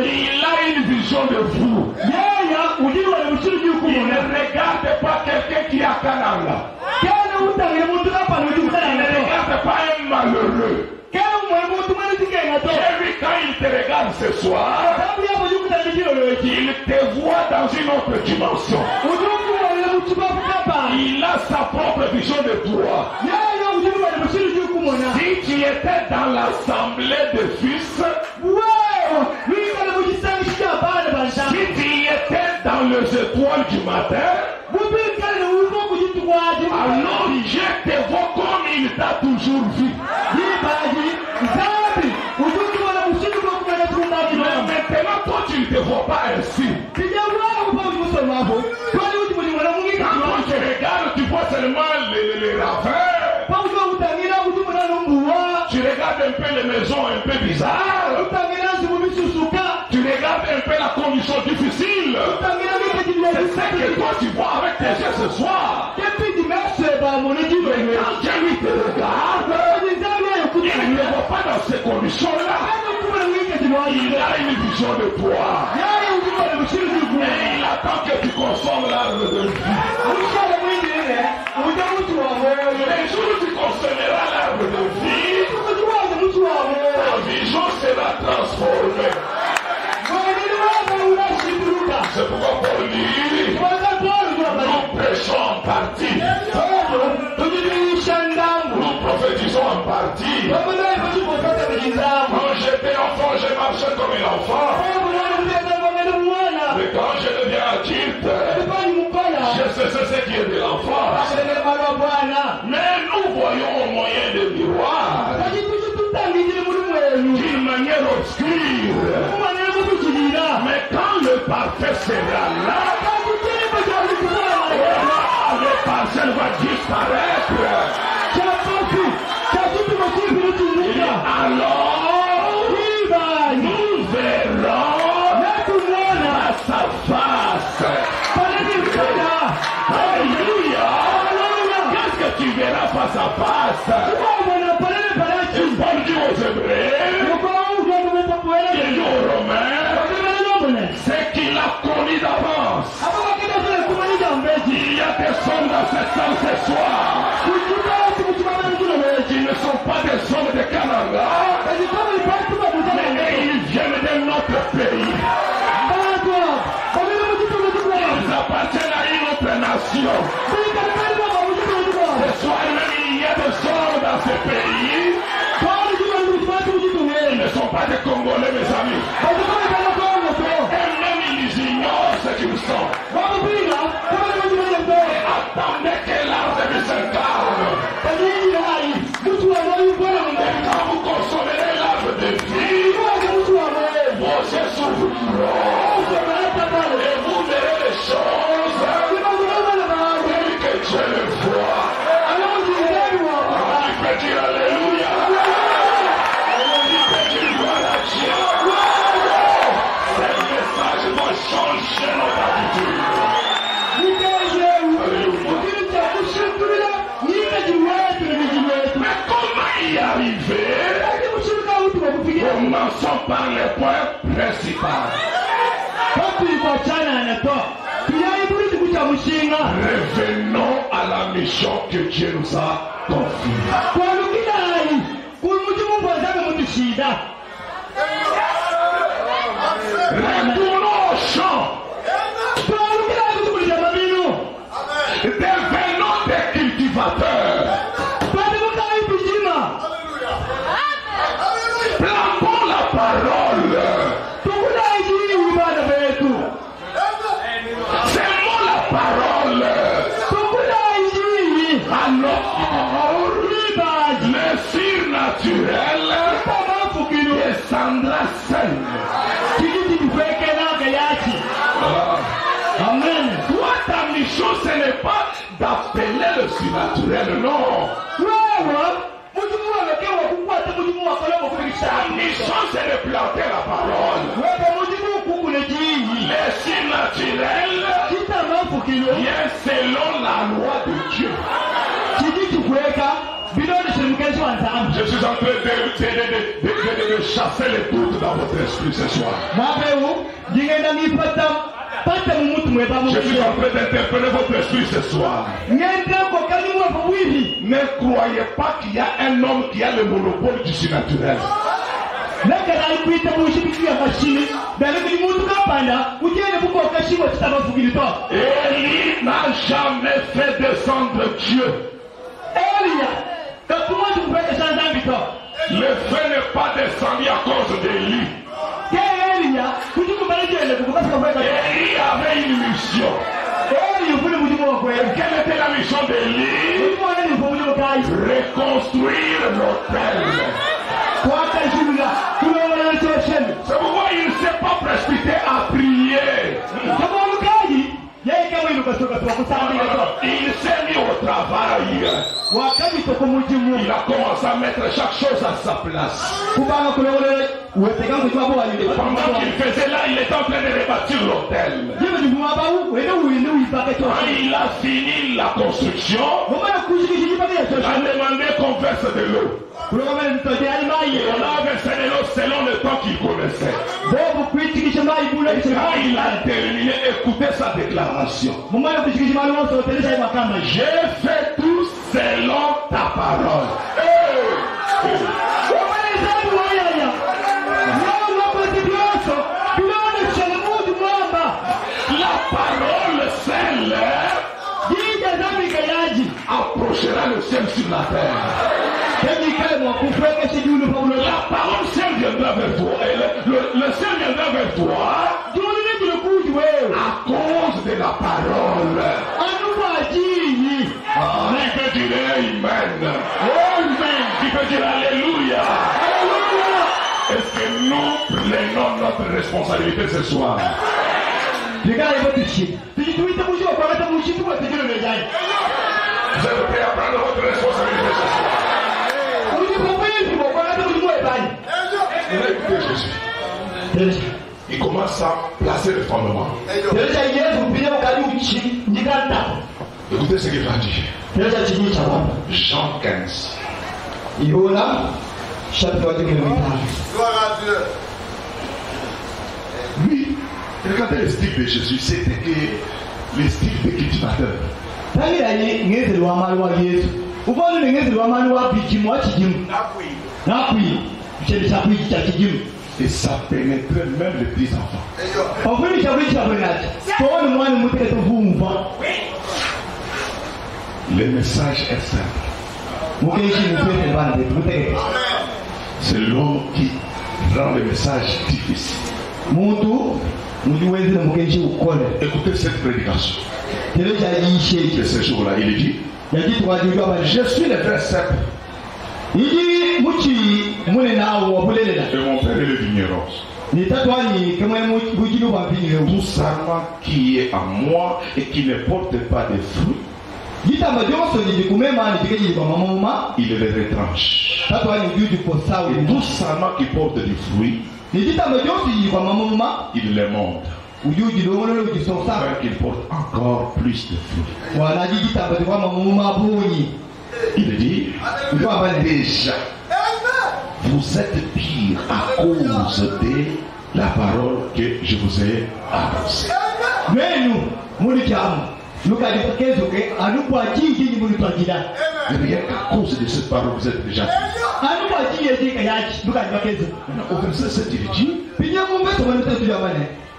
Speaker 1: il a une vision de vous. Il ne regarde pas quelqu'un qui a Kananga. Il ne regarde pas un malheureux. Lui, quand il te regarde ce soir, il te voit dans une autre dimension. Il a sa propre vision de toi. Si tu étais dans l'assemblée de fils, si tu étais dans les étoiles du matin, alors je te vois comme il t'a toujours vu. Mais maintenant, toi, tu ne te vois pas ainsi. Quand tu regardes, tu vois seulement les ravins. Tu regardes un peu les maisons un peu bizarres. Tu regardes un peu la condition difficile. C'est ce que toi tu vois avec tes yeux ce soir. Mais quand Dieu lui te regarde, il ne voit pas dans ces conditions-là. Il a une vision de toi. Et il attend que tu consommes l'arbre de vie. Les jours où tu consommeras l'arbre de vie, ta vision sera transformée. C'est pourquoi Paul dit, nous prêchons en partie. Nous prophétisons en partie. Quand j'étais enfant, je marchais comme un enfant. Mais quand je deviens adulte, je sais ce qui est de l'enfant. Mais nous voyons au moyen des miroirs, d'une manière obscure. Mais quand le parfait sera là, le parcelle va disparaître. Alors, nous verrons à sa face. Alléluia. Qu'est-ce que tu verras face à face? Et Paul dit aux Hébreux, il dit aux Romains, c'est qu'il a connu d'avance. Il y a des hommes dans cette salle ce soir qui ne sont pas des hommes de Kananga, mais ils viennent d'un autre pays. Ils appartiennent à une autre nation. Ce soir même, il y a des hommes dans ce pays. Ils ne sont pas des Congolais, mes amis. Et même ils ignorent ce qu'ils sont. Attendez que l'arbre de vie s'incarne. Et quand vous consommerez l'arbre de vie, vos yeux s'ouvriront. Et vous verrez les choses telles que Dieu le voit. Tu peux dire Alléluia. Tu peux dire gloire à Dieu. Ce message va changer notre attitude. Mais comment y arriver? Commençons par les points principaux. Revenons à la mission que Dieu nous a confiée. Retournons au champ. Devenons des cultivateurs. naturelle, non. Sa mission, c'est de planter la parole. Mais si naturel, vient selon la loi de Dieu. Je suis en train de chasser les doutes dans votre esprit ce soir. Je suis en train d'interpeller votre esprit ce soir. Ne croyez pas qu'il y a un homme qui a le monopole du surnaturel. Élie n'a jamais fait descendre Dieu. Le feu n'est pas descendu à cause d'Élie. Élie avait une mission. Quelle était la mission d'Élie? Reconstruire l'autel. C'est pourquoi il ne s'est pas précipité à prier. Il s'est mis au travail. Il a commencé à mettre chaque chose à sa place. Pendant qu'il faisait là, il était en train de rebâtir l'autel. Quand il a fini la construction, il a demandé qu'on verse de l'eau. On a versé de l'eau selon le temps qu'il connaissait. Et quand il a terminé, écoutez sa déclaration. J'ai fait tout selon ta parole. La parole celle approchera le ciel sur la terre. La parole ciel viendra vers toi. Et le ciel viendra vers toi à cause de la parole. Qui peut dire Amen? Qui peut dire Alléluia? Est-ce que nous prenons notre responsabilité ce soir? Vous êtes prêts à prendre votre responsabilité ce soir? Écoutez Jésus. Il commence à placer le fondement. Écoutez ce qu'il va dire. Jean 15. Oui, regardez le style de Jésus. C'était le style de cultivateur. Et ça pénétrait même les petits enfants. Le message est simple. C'est l'homme qui rend le message difficile. Écoutez cette prédication. Et ce jour-là, il dit, je suis le vrai cep. Et mon père est le vigneron. Tout sarment qui est à moi et qui ne porte pas de fruits, il le retranche. Et tout sarment qui porte du fruit, il le montre. Afin qu'il porte encore plus de fruits. Il dit, déjà, vous êtes pire à cause de la parole que je vous ai annoncée. Rien qu'à cause de cette parole, vous êtes déjà pire. Au verset 7, il dit,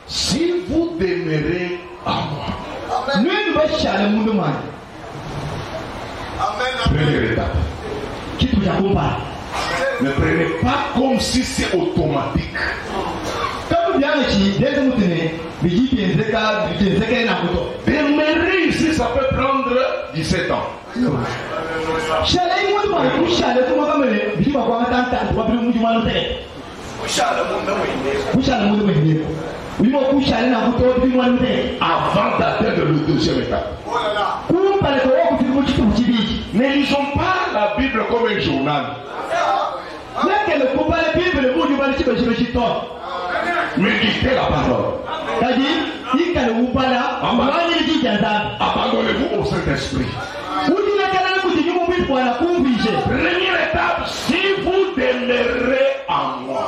Speaker 1: si vous demeurez à moi, première étape. Ne prenez pas comme si c'est automatique. Demeurer ici, ça peut prendre 17 ans. avant d'atteindre le deuxième étape. Ne lisons pas la Bible comme un journal. Méditez la parole. Abandonnez-vous au Saint-Esprit. Première étape, si vous demeurez en moi.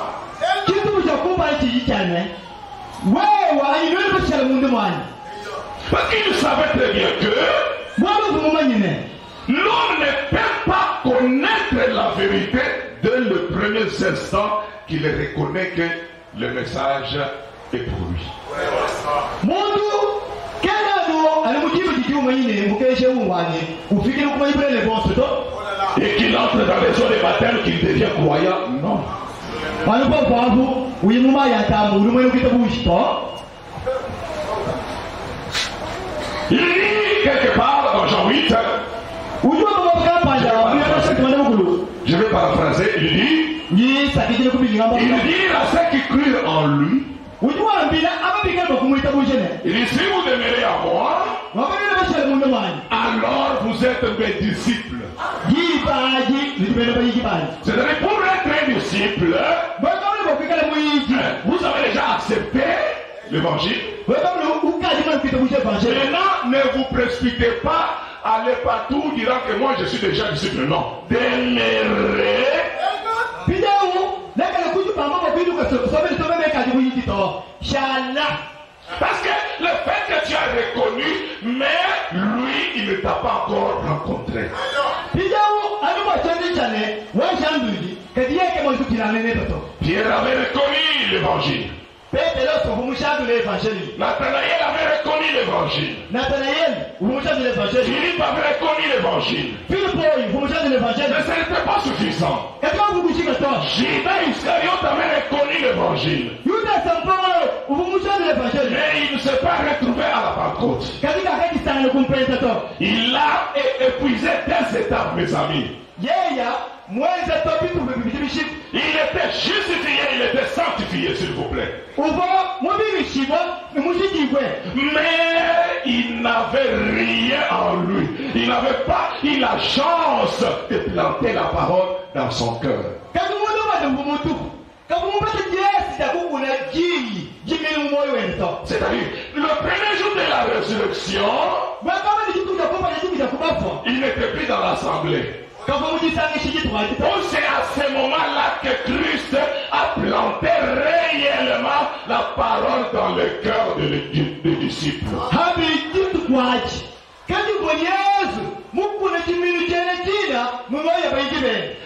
Speaker 1: Parce qu'il savait très bien que l'homme ne peut pas connaître la vérité dès le premier instant qu'il reconnaît que le message est pour lui. Et qu'il entre dans les eaux de baptême, qu'il devient croyant, non. Il dit quelque part dans Jean 8, je vais paraphraser, il dit à ceux qui crurent en lui, il dit si vous demeurez en moi, alors vous êtes mes disciples. C'est-à-dire pour être un disciple, vous avez déjà accepté l'évangile. Maintenant, ne vous précipitez pas, allez partout disant que moi je suis déjà disciple. Non. Demeurez. Parce que le fait que tu as reconnu, mais lui, il ne t'a pas encore rencontré. Pierre avait reconnu l'évangile. Nathanaël avait reconnu l'évangile. Philippe avait reconnu l'évangile. Mais ce n'était pas suffisant. Judas Iscariote avait reconnu l'évangile. Mais il ne s'est pas retrouvé à la Pentecôte. Il a épuisé des étapes, mes amis. Il était justifié, il était sanctifié, s'il vous plaît. Mais il n'avait rien en lui. Il n'avait pas eu la chance de planter la parole dans son cœur. C'est-à-dire, le premier jour de la résurrection, il n'était plus dans l'assemblée. C'est à ce moment-là que Christ a planté réellement la parole dans le cœur des disciples.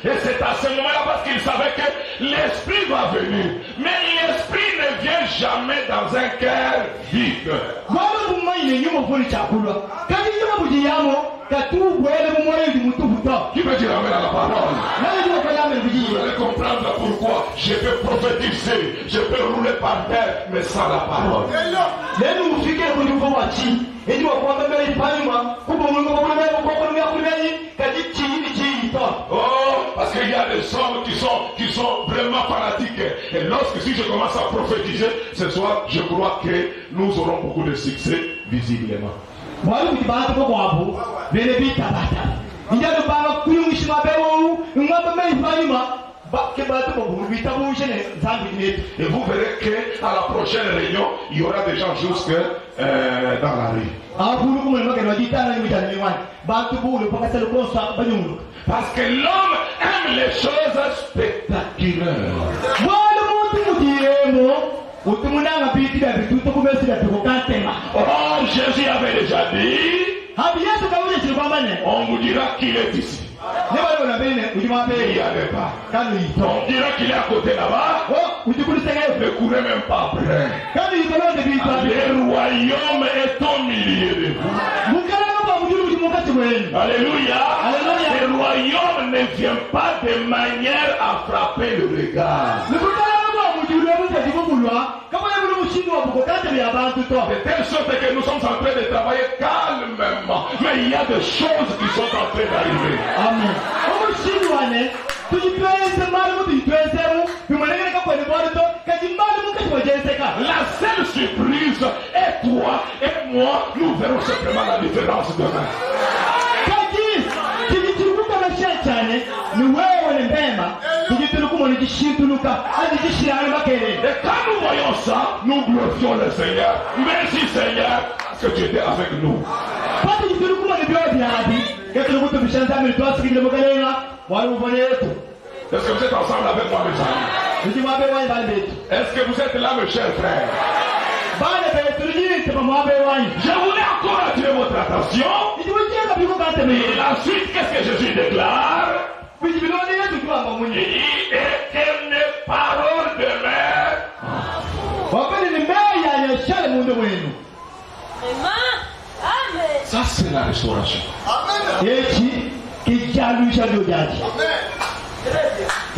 Speaker 1: Et c'est à ce moment-là parce qu'il savait que l'esprit va venir. Mais l'esprit ne vient jamais dans un cœur vide. Qui veut dire amen à la parole? Vous allez comprendre pourquoi je peux prophétiser, je peux rouler par terre, mais sans la parole. Oh, parce qu'il y a des hommes qui sont vraiment fanatiques. Et lorsque si je commence à prophétiser ce soir, je crois que nous aurons beaucoup de succès visiblement. Et vous verrez qu'à la prochaine réunion, il y aura des gens jusque dans la rue. Parce que l'homme aime les choses spectaculaires. Oh, Jésus avait déjà dit, on vous dira qu'il est ici. Il n'y avait pas. On dira qu'il est à côté là-bas. Ne courez même pas après. Le royaume est au milieu de vous. Alléluia. Le royaume ne vient pas de manière à frapper le regard. De telle sorte que nous sommes en train de travailler calmement. Mais il y a des choses qui sont en train d'arriver. Amen. La seule Christ, et toi et moi, nous verrons simplement la différence demain. Et quand nous voyons ça, nous glorifions le Seigneur. Merci Seigneur, parce que tu étais avec nous. Est-ce que vous êtes ensemble avec moi, mes amis? Est-ce que vous êtes là, mes chers frères? Je voulais encore attirer votre attention. Et la suite, qu'est-ce que Jésus déclare? Il dit, éternelle parole de mère. Ça, c'est la restauration.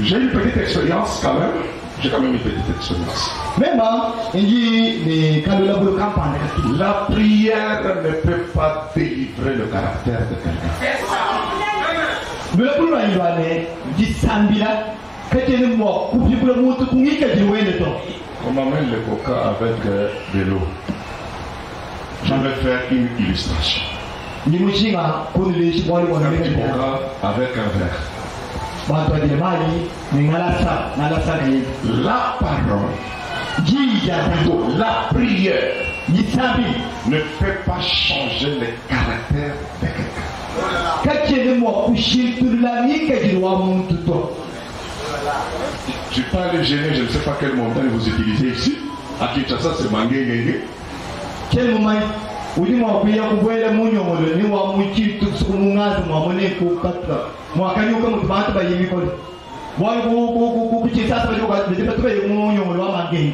Speaker 1: J'ai une petite expérience quand même. J'ai quand même une petite expérience. La prière ne peut pas délivrer le caractère de quelqu'un. On m'amène le coca avec de l'eau. Je vais faire une illustration. Un petit coca avec un verre. La parole, la prière ne peut pas changer le caractère de quelqu'un. Je ne suis pas allé gêner, je ne sais pas quel montagne vous utilisez ici. À Kinshasa, c'est Mangé.
Speaker 2: Quel moment ulimo kuya kubwela munyomolo ni wa muchitu sukumungazi mwamone kupatra mwakanyuka mutubatu bayimikole bwa kuchisa sababu kwa tuba munyomolo wa magenge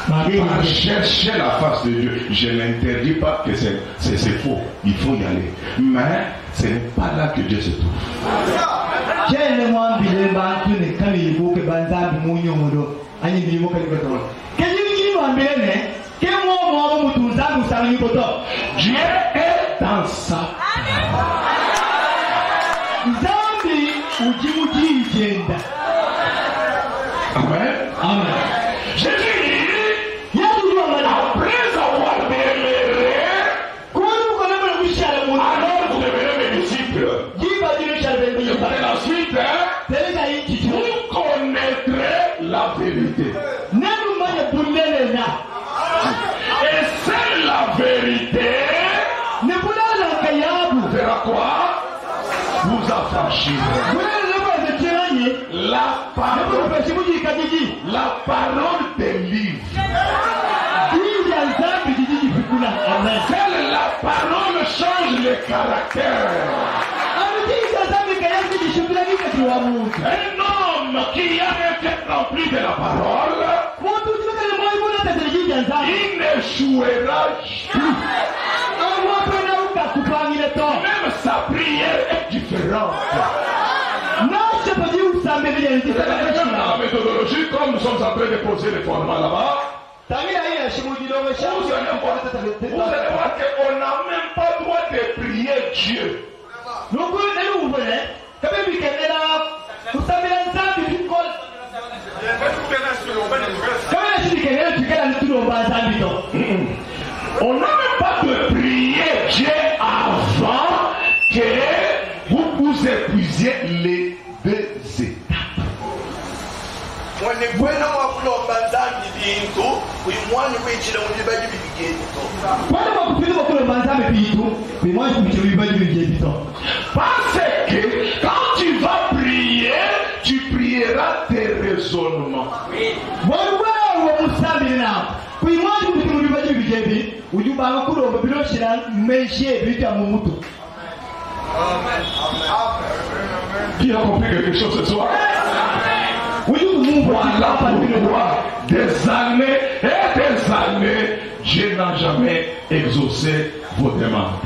Speaker 1: Par chercher la face de Dieu, je n'interdis pas que c'est faux, il faut y aller, mais ce n'est pas là que Dieu se trouve. Dieu est dans ça. Amen.
Speaker 2: Amen.
Speaker 1: Jésus dit, après avoir déméré, alors vous devenez mes disciples. Et la suite, vous connaîtrez la vérité. Et c'est la vérité fera quoi? Vous affranchir. La parole des livres. Seule la parole change le caractère. Un homme qui a été rempli de la parole, il n'échouera plus. Même sa prière est différente. Dans la méthodologie, comme nous sommes en train de poser les fondements là-bas, vous allez voir qu'on n'a même pas le droit de prier Dieu. On n'a même pas de prier Dieu avant que vous épuisiez les deux étapes. Parce que quand tu vas prier, tu prieras tes raisonnements. Qui a compris quelque chose ce soir? Voilà pourquoi des années et des années, Dieu n'a jamais exaucé vos demandes.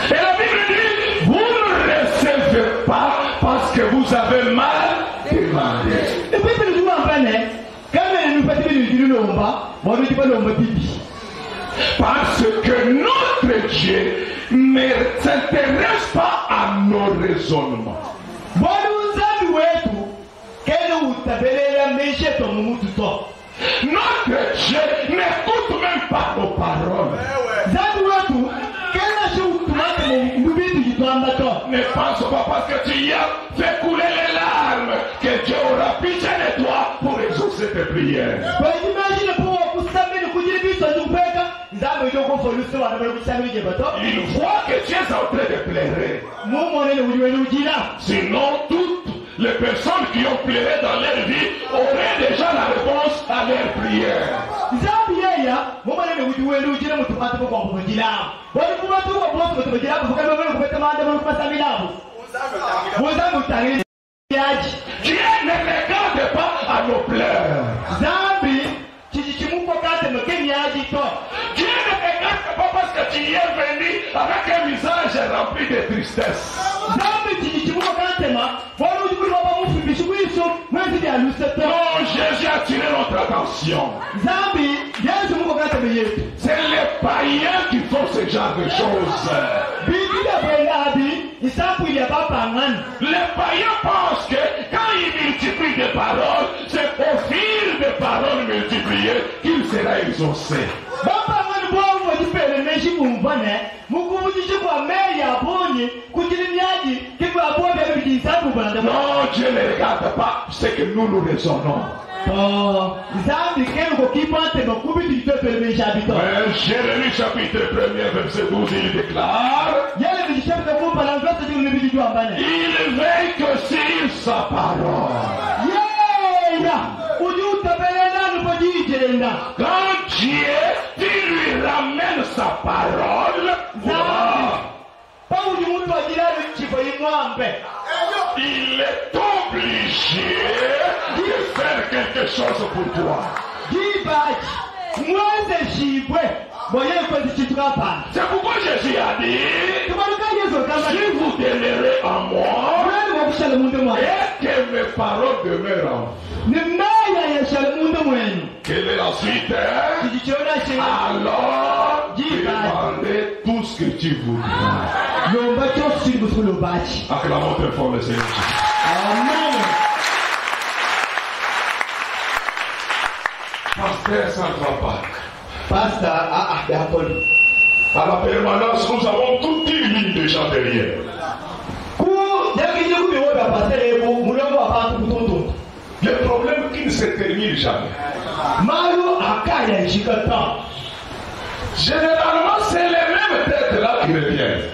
Speaker 1: Et la Bible dit, vous ne recevez pas parce que vous avez mal demandé. Parce que notre Dieu ne s'intéresse pas à nos raisonnements. Notre Dieu n'écoute même pas nos paroles. Ne pense pas parce que tu y as fait couler les larmes que Dieu aura pitié de toi pour exaucer tes prières. Il voit que tu es en train de pleurer. Sinon, toutes les personnes qui ont pleuré dans leur vie auraient déjà la réponse à leur prière. Dieu ne regarde pas à nos pleurs. Dieu ne regarde pas parce que tu y es venu avec un visage rempli de tristesse. Non, Jésus a attiré notre attention. C'est les païens qui font ce genre de choses. Les païens pensent que quand ils multiplient des paroles, c'est au fil des paroles multipliées qu'il sera exaucé. Non, Dieu ne regarde pas ce que nous raisonnons. Jérémie chapitre 1er verset 12, il déclare: il veille que sur sa parole. Quand Dieu lui ramène sa parole, il est obligé de faire quelque chose pour toi. C'est pourquoi Jésus a dit: si vous demeurez en moi et que mes paroles demeurent en vous. Quelle est la suite? Alors demandez tout ce que tu voudras. Acclamons très fort le Seigneur. Amen. Pasteur Central Park. À la permanence, nous avons toute une ligne de gens derrière. Les problèmes qui ne se terminent jamais. Généralement, c'est les mêmes têtes là qui reviennent.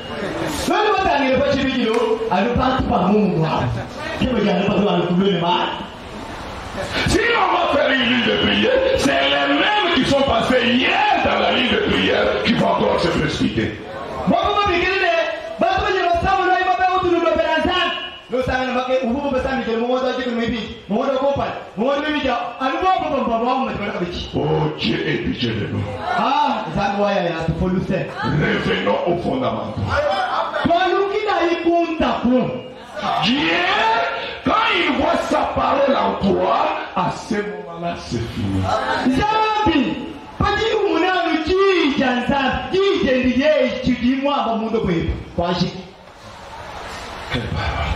Speaker 1: Si on va faire une ligne de prière, c'est les mêmes qui sont passés hier dans la ligne de prière qui vont encore se précipiter. Oh, Dieu est pitié de nous. Revenons au fondamental. Dieu, quand il voit sa parole en toi, à ce moment-là, c'est fini. Quelle parole?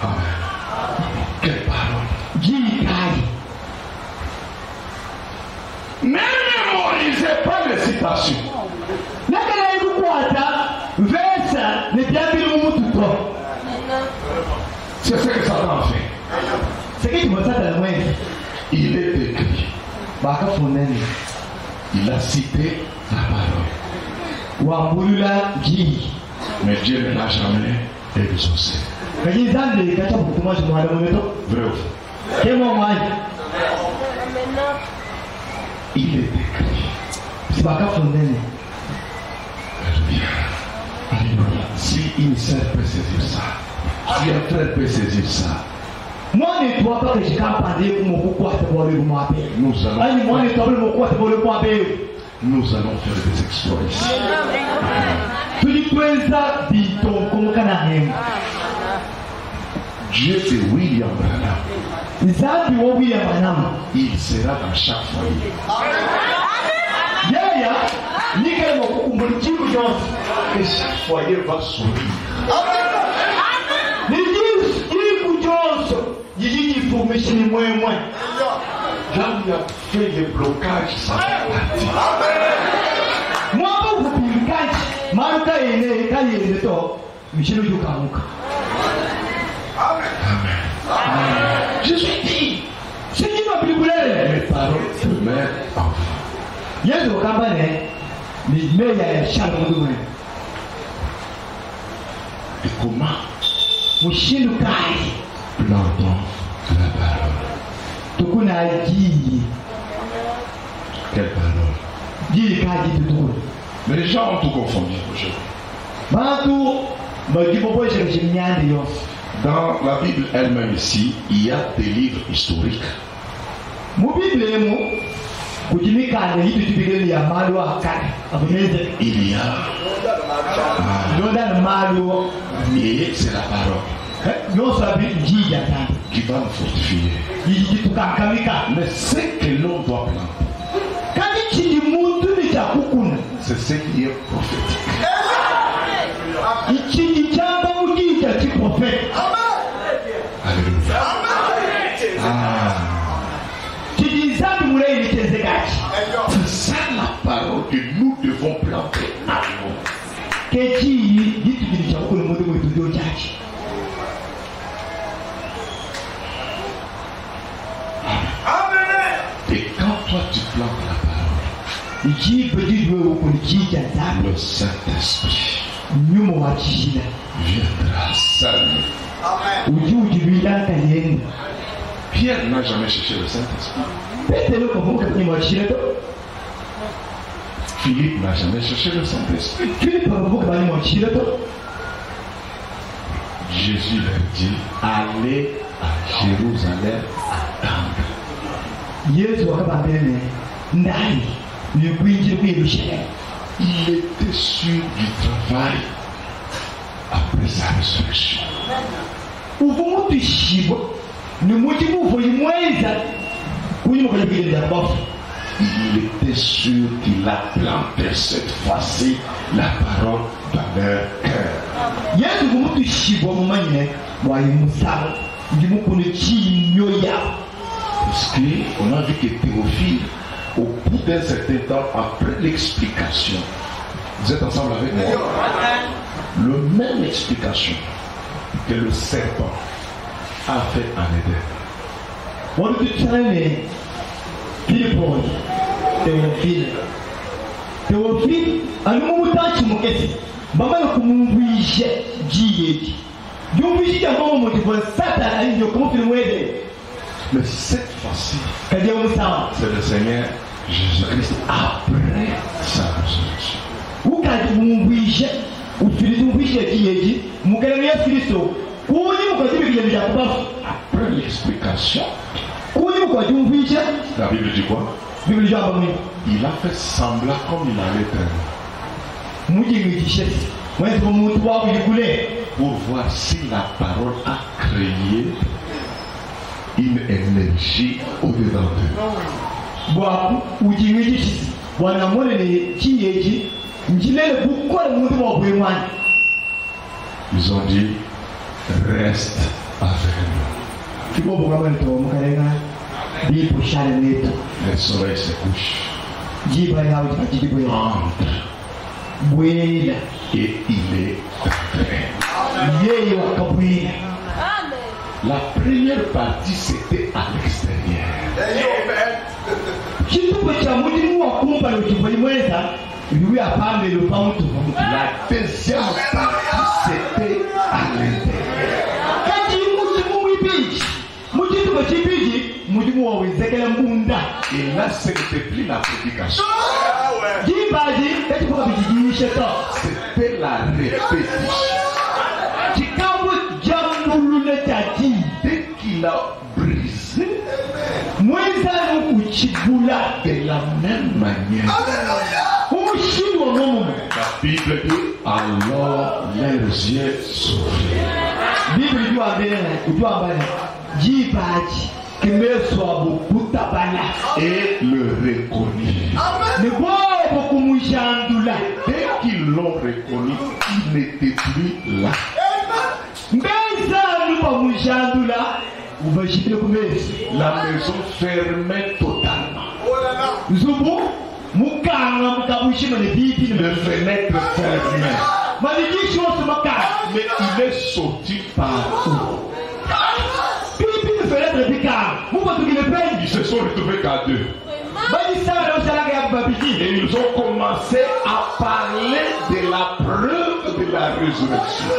Speaker 1: Amen. Quelle parole? Ne mémorisez pas les citations. C'est ce que Satan fait. Il est écrit. Il a cité la parole. Mais Dieu ne l'a jamais exaucé. Vrai ou faux? Il est écrit. Si une sœur peut saisir ça, si un frère peut saisir ça, nous allons faire des exploits ici. Dieu de William Branham
Speaker 2: Il sera
Speaker 1: dans chaque foyer. Et chaque foyer va sourire. Là où il y a fait des blocages, ça va partir. Amen. Jésus dit, mes paroles se mettent en et comment plantons la parole? Quelle parole? Mais les gens ont tout confondu aujourd'hui. Dans la Bible elle-même ici, il y a des livres historiques. Il y a et c'est la parole qui va nous fortifier. Mais ce que l'on doit planter, c'est ce qui est prophétique. Alléluia. C'est ça la parole que nous devons planter à nous. Et quand toi tu plantes la parole, le Saint-Esprit viendra seul. Pierre n'a jamais cherché le Saint-Esprit. Philippe n'a jamais cherché le Saint-Esprit. Jésus leur dit, allez à Jérusalem attendre. Il était sûr du travail après sa résurrection. Il était sûr qu'il a planté cette fois-ci la parole dans leur cœur. Parce qu'on a vu que Théophile, au bout d'un certain temps, après l'explication, vous êtes ensemble avec moi? Le même explication que le serpent a fait en Éden.
Speaker 2: Théophile,
Speaker 1: mais cette fois-ci, c'est le Seigneur Jésus-Christ après sa résurrection. Après l'explication, la Bible dit quoi? Il a fait semblant comme il allait traîner pour voir si la parole a créé une énergie au-dedans d'eux. Ils ont dit, reste avec nous. Le soleil se couche. Entre. Et il est entré. La première partie c'était à l'extérieur. La deuxième partie c'était à l'intérieur. Et là c'était plus la prédication. C'était la répétition. Dès qu'il a brisé, de la même manière, la Bible dit alors leurs yeux s'ouvrirent. et le reconnut. Dès qu'ils l'ont reconnu, il n'était plus là. La maison fermait totalement. Les fenêtres fermées. Mais il est sorti par où? Ils se sont retrouvés qu'à deux. Et ils ont commencé à parler de la preuve de la résurrection.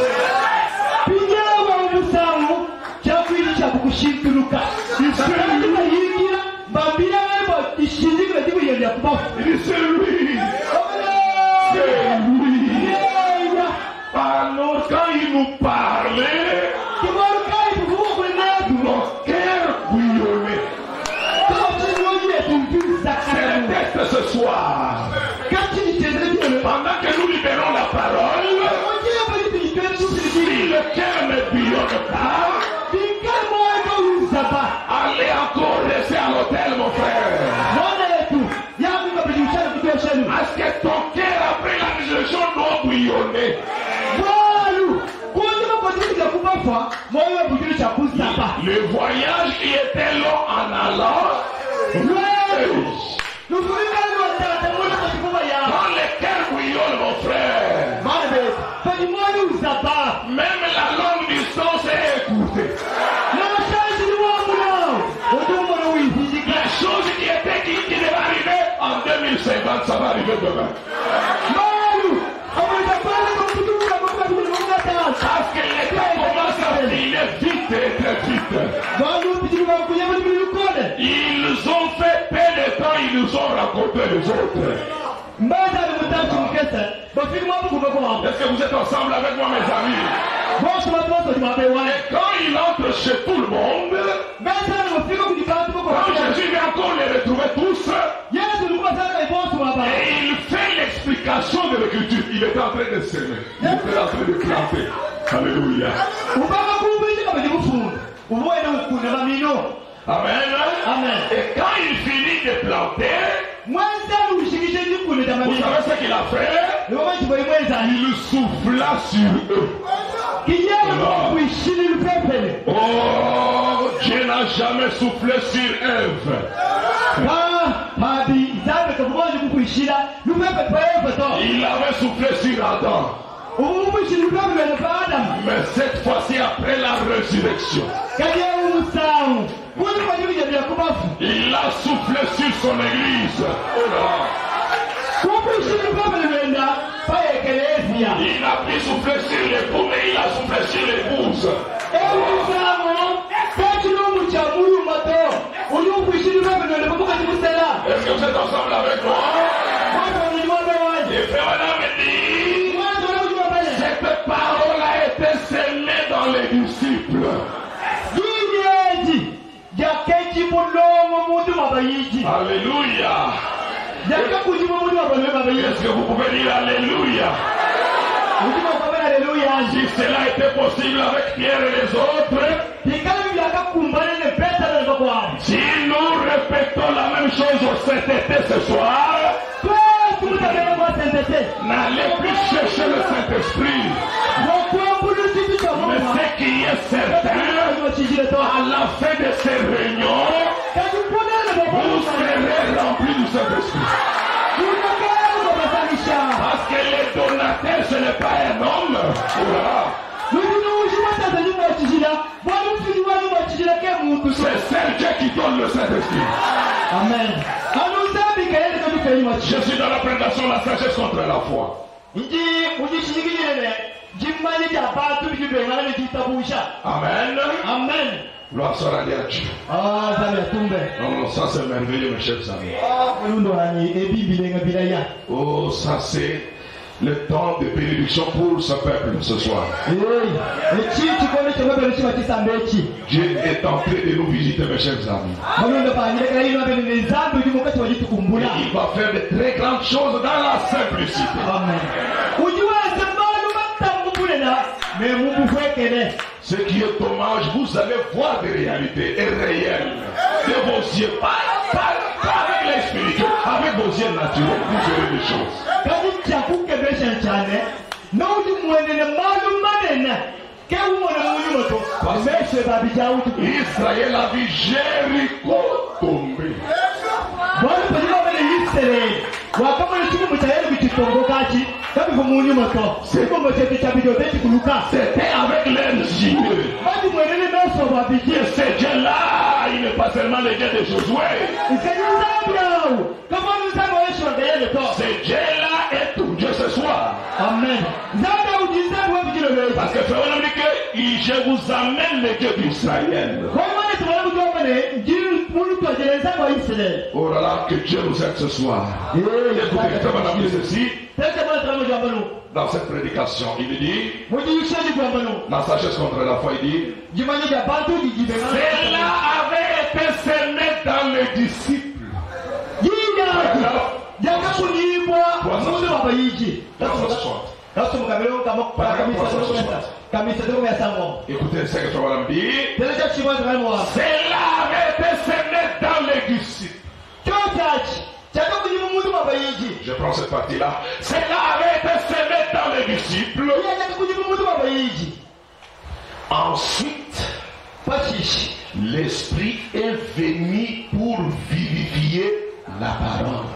Speaker 1: Il dit c'est lui. C'est lui. Alors quand il nous parlait, nos cœurs bouillonnaient. C'est le texte ce soir. Pendant que nous libérons la parole, si le cœur ne bouillonne pas, allez encore rester à l'hôtel, mon frère. Est-ce que ton cœur après la résurrection doit bouillonner? Le voyage qui était long en allant, quand le cœur bouillonne, mon frère, même la longue distance est écoutée. Les choses qui devaient arriver en 2050, ça va arriver demain. Parce que les temps commencent à filer vite et très vite. Ils ont fait peu de temps, ils nous ont rencontré les autres. Est-ce que vous êtes ensemble avec moi, mes amis? Et quand il entre chez tout le monde, quand Jésus vient encore les retrouver tous, et il fait l'explication de l'écriture. Il est en train de s'aimer, il est en train de planter. Alléluia. Amen. Amen. Et quand il finit de planter, vous savez ce qu'il a fait? Il souffla sur eux. Oh, Dieu n'a jamais soufflé sur Ève. Il avait soufflé sur Adam. Mais cette fois-ci, après la résurrection, il a soufflé sur son église. Oh là. Il n'a plus soufflé sur l'époux, mais il a soufflé sur l'épouse. Est-ce que vous êtes ensemble avec moi? Et frère Madame dit, cette parole a été semée dans les disciples. Alléluia. Est-ce que vous pouvez dire Alléluia? Si cela était possible avec Pierre et les autres, si nous répétons la même chose au Saint-Été ce soir, n'allez plus chercher le Saint-Esprit. Mais ce qui est certain, à la fin de ces réunions, vous serez remplis du Saint-Esprit. Parce que les donateurs, ce n'est pas un homme. C'est seul Dieu qui donne le Saint-Esprit.
Speaker 2: Amen.
Speaker 1: Je suis dans la prédication de la sagesse contre la foi. Amen.
Speaker 2: Amen.
Speaker 1: Gloire soit à Dieu. Oh, ça c'est merveilleux, mes chers amis. Oh, ça c'est le temps de bénédiction pour ce peuple ce soir. Dieu est en train de nous visiter, mes chers amis. Il va faire de très grandes choses dans la simplicité.
Speaker 2: Amen.
Speaker 1: Ce qui est dommage, vous allez voir des réalités réelles de vos yeux, pas avec les spirituels, avec vos yeux naturels, vous verrez des choses. Israël a vu Jéricho tomber. C'était avec leurs yeux. Et ce Dieu-là, il n'est pas seulement le Dieu de Josué. Ce Dieu-là est tout Dieu ce soir. Amen. Parce que je vous amène le Dieu d'Israël. Oh là là, que Dieu nous aide ce soir. Écoutez, fais-moi ceci. Dans cette prédication, il dit, la sagesse contre la foi, il dit, cela avait été semé dans les disciples. Écoutez ce que tu vas me dire. Cela avait été semé dans les disciples. Je prends cette partie-là. Cela avait été semé dans les disciples. Ensuite, l'Esprit est venu pour vivifier la parole.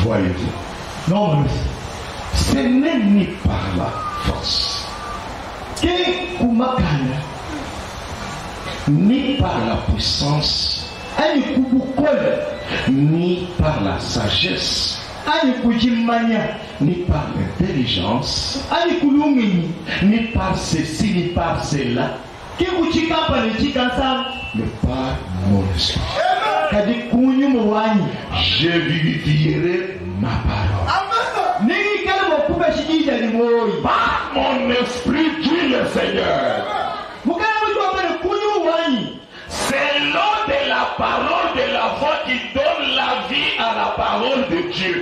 Speaker 1: Voyez-vous, non, ce n'est ni par la force, ni par la puissance, ni par la sagesse, ni par l'intelligence, ni par ceci, ni par cela, mais par mon esprit. Je vivifierai ma parole. Par mon esprit, dit le Seigneur. C'est l'eau de la parole de la voix qui donne la vie à la parole de Dieu.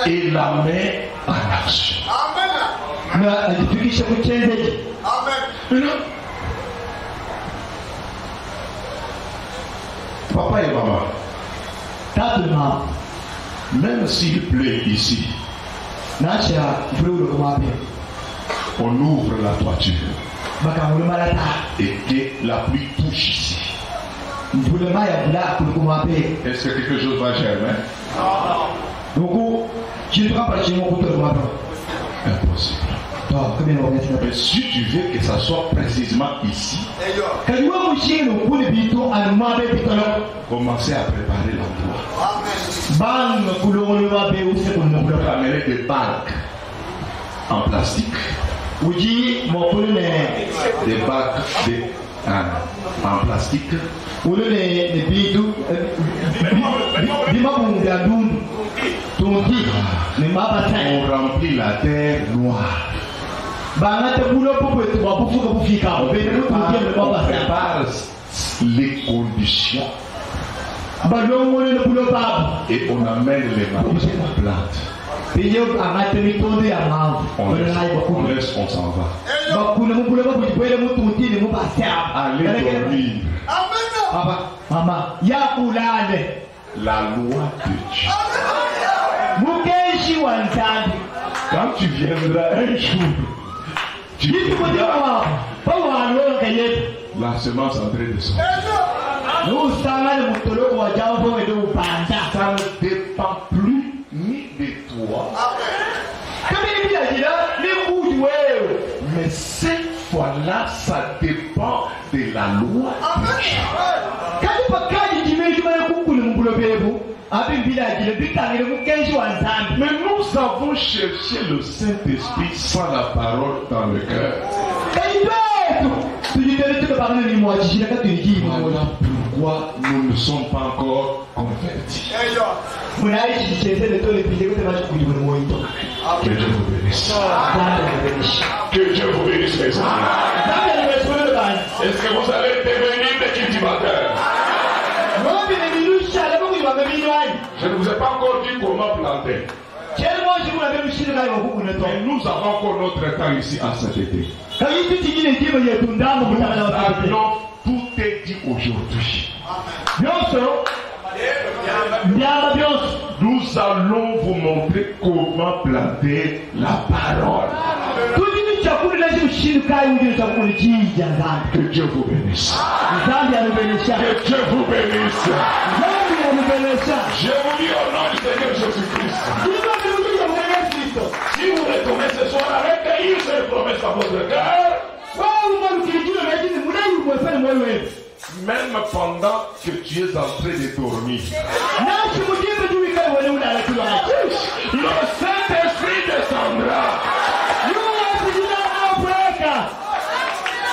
Speaker 1: Et la met en action. Papa et maman, même s'il pleut ici, on ouvre la toiture et que la pluie touche ici. Est-ce que quelque chose va germer? Impossible. Mais si tu veux que ça soit précisément ici, commencez à préparer l'endroit. On peut amener des bacs en plastique, des bacs en plastique, on remplit la terre noire. On prépare les conditions et on amène les plantes. On laisse, on s'en va. Allez dormir. La loi de Dieu. Quand tu viendras un jour, tu verras la semence en train de sortir. Ça ne dépend plus ni de toi. Mais cette fois-là, ça dépend de la loi de Dieu. Mais nous avons cherché le Saint-Esprit sans la parole dans le cœur. Voilà pourquoi nous ne sommes pas encore convertis. Que Dieu vous bénisse. Que Dieu vous bénisse, mes amis. Est-ce que vous allez devenir des cultivateurs? Je ne vous ai pas encore dit comment planter. Mais nous avons encore notre temps ici à cet été. Tout est dit aujourd'hui. Nous allons vous montrer comment planter la parole. Que Dieu vous bénisse. Que Dieu vous bénisse. Je vous dis au nom du Seigneur Jésus-Christ. Si vous retournez ce soir avec une seule promesse à votre cœur, même pendant que tu es en train de dormir, le Saint-Esprit descendra.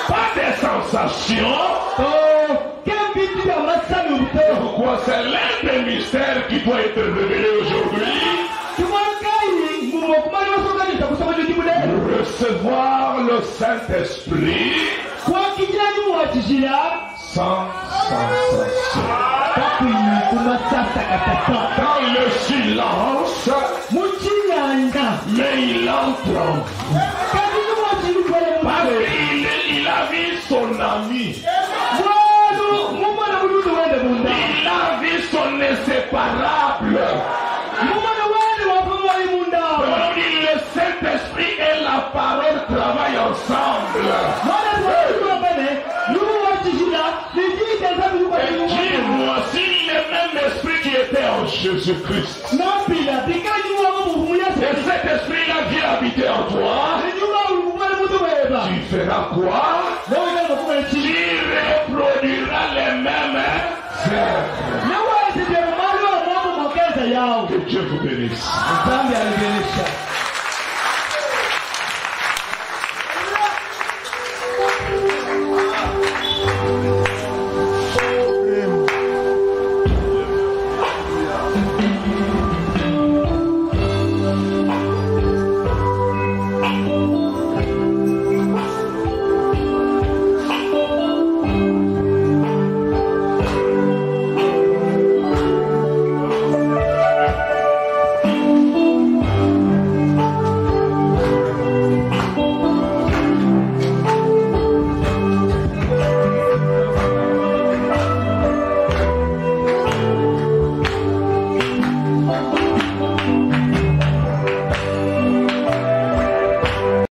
Speaker 1: Pas des sensations. Pourquoi c'est l'un des mystères qui doit être révélé aujourd'hui? Recevoir le Saint-Esprit sans sensation. Dans le silence, mais il entre en vous. Parce qu'il a vu son ami. Il a vu son inséparable. Le Saint-Esprit et la parole travaillent ensemble. Et dis-moi, si le même esprit qui était en Jésus-Christ, et cet esprit-là vient habiter en toi, tu feras quoi? Tu reproduiras les mêmes œuvres. Que Dieu vous bénisse.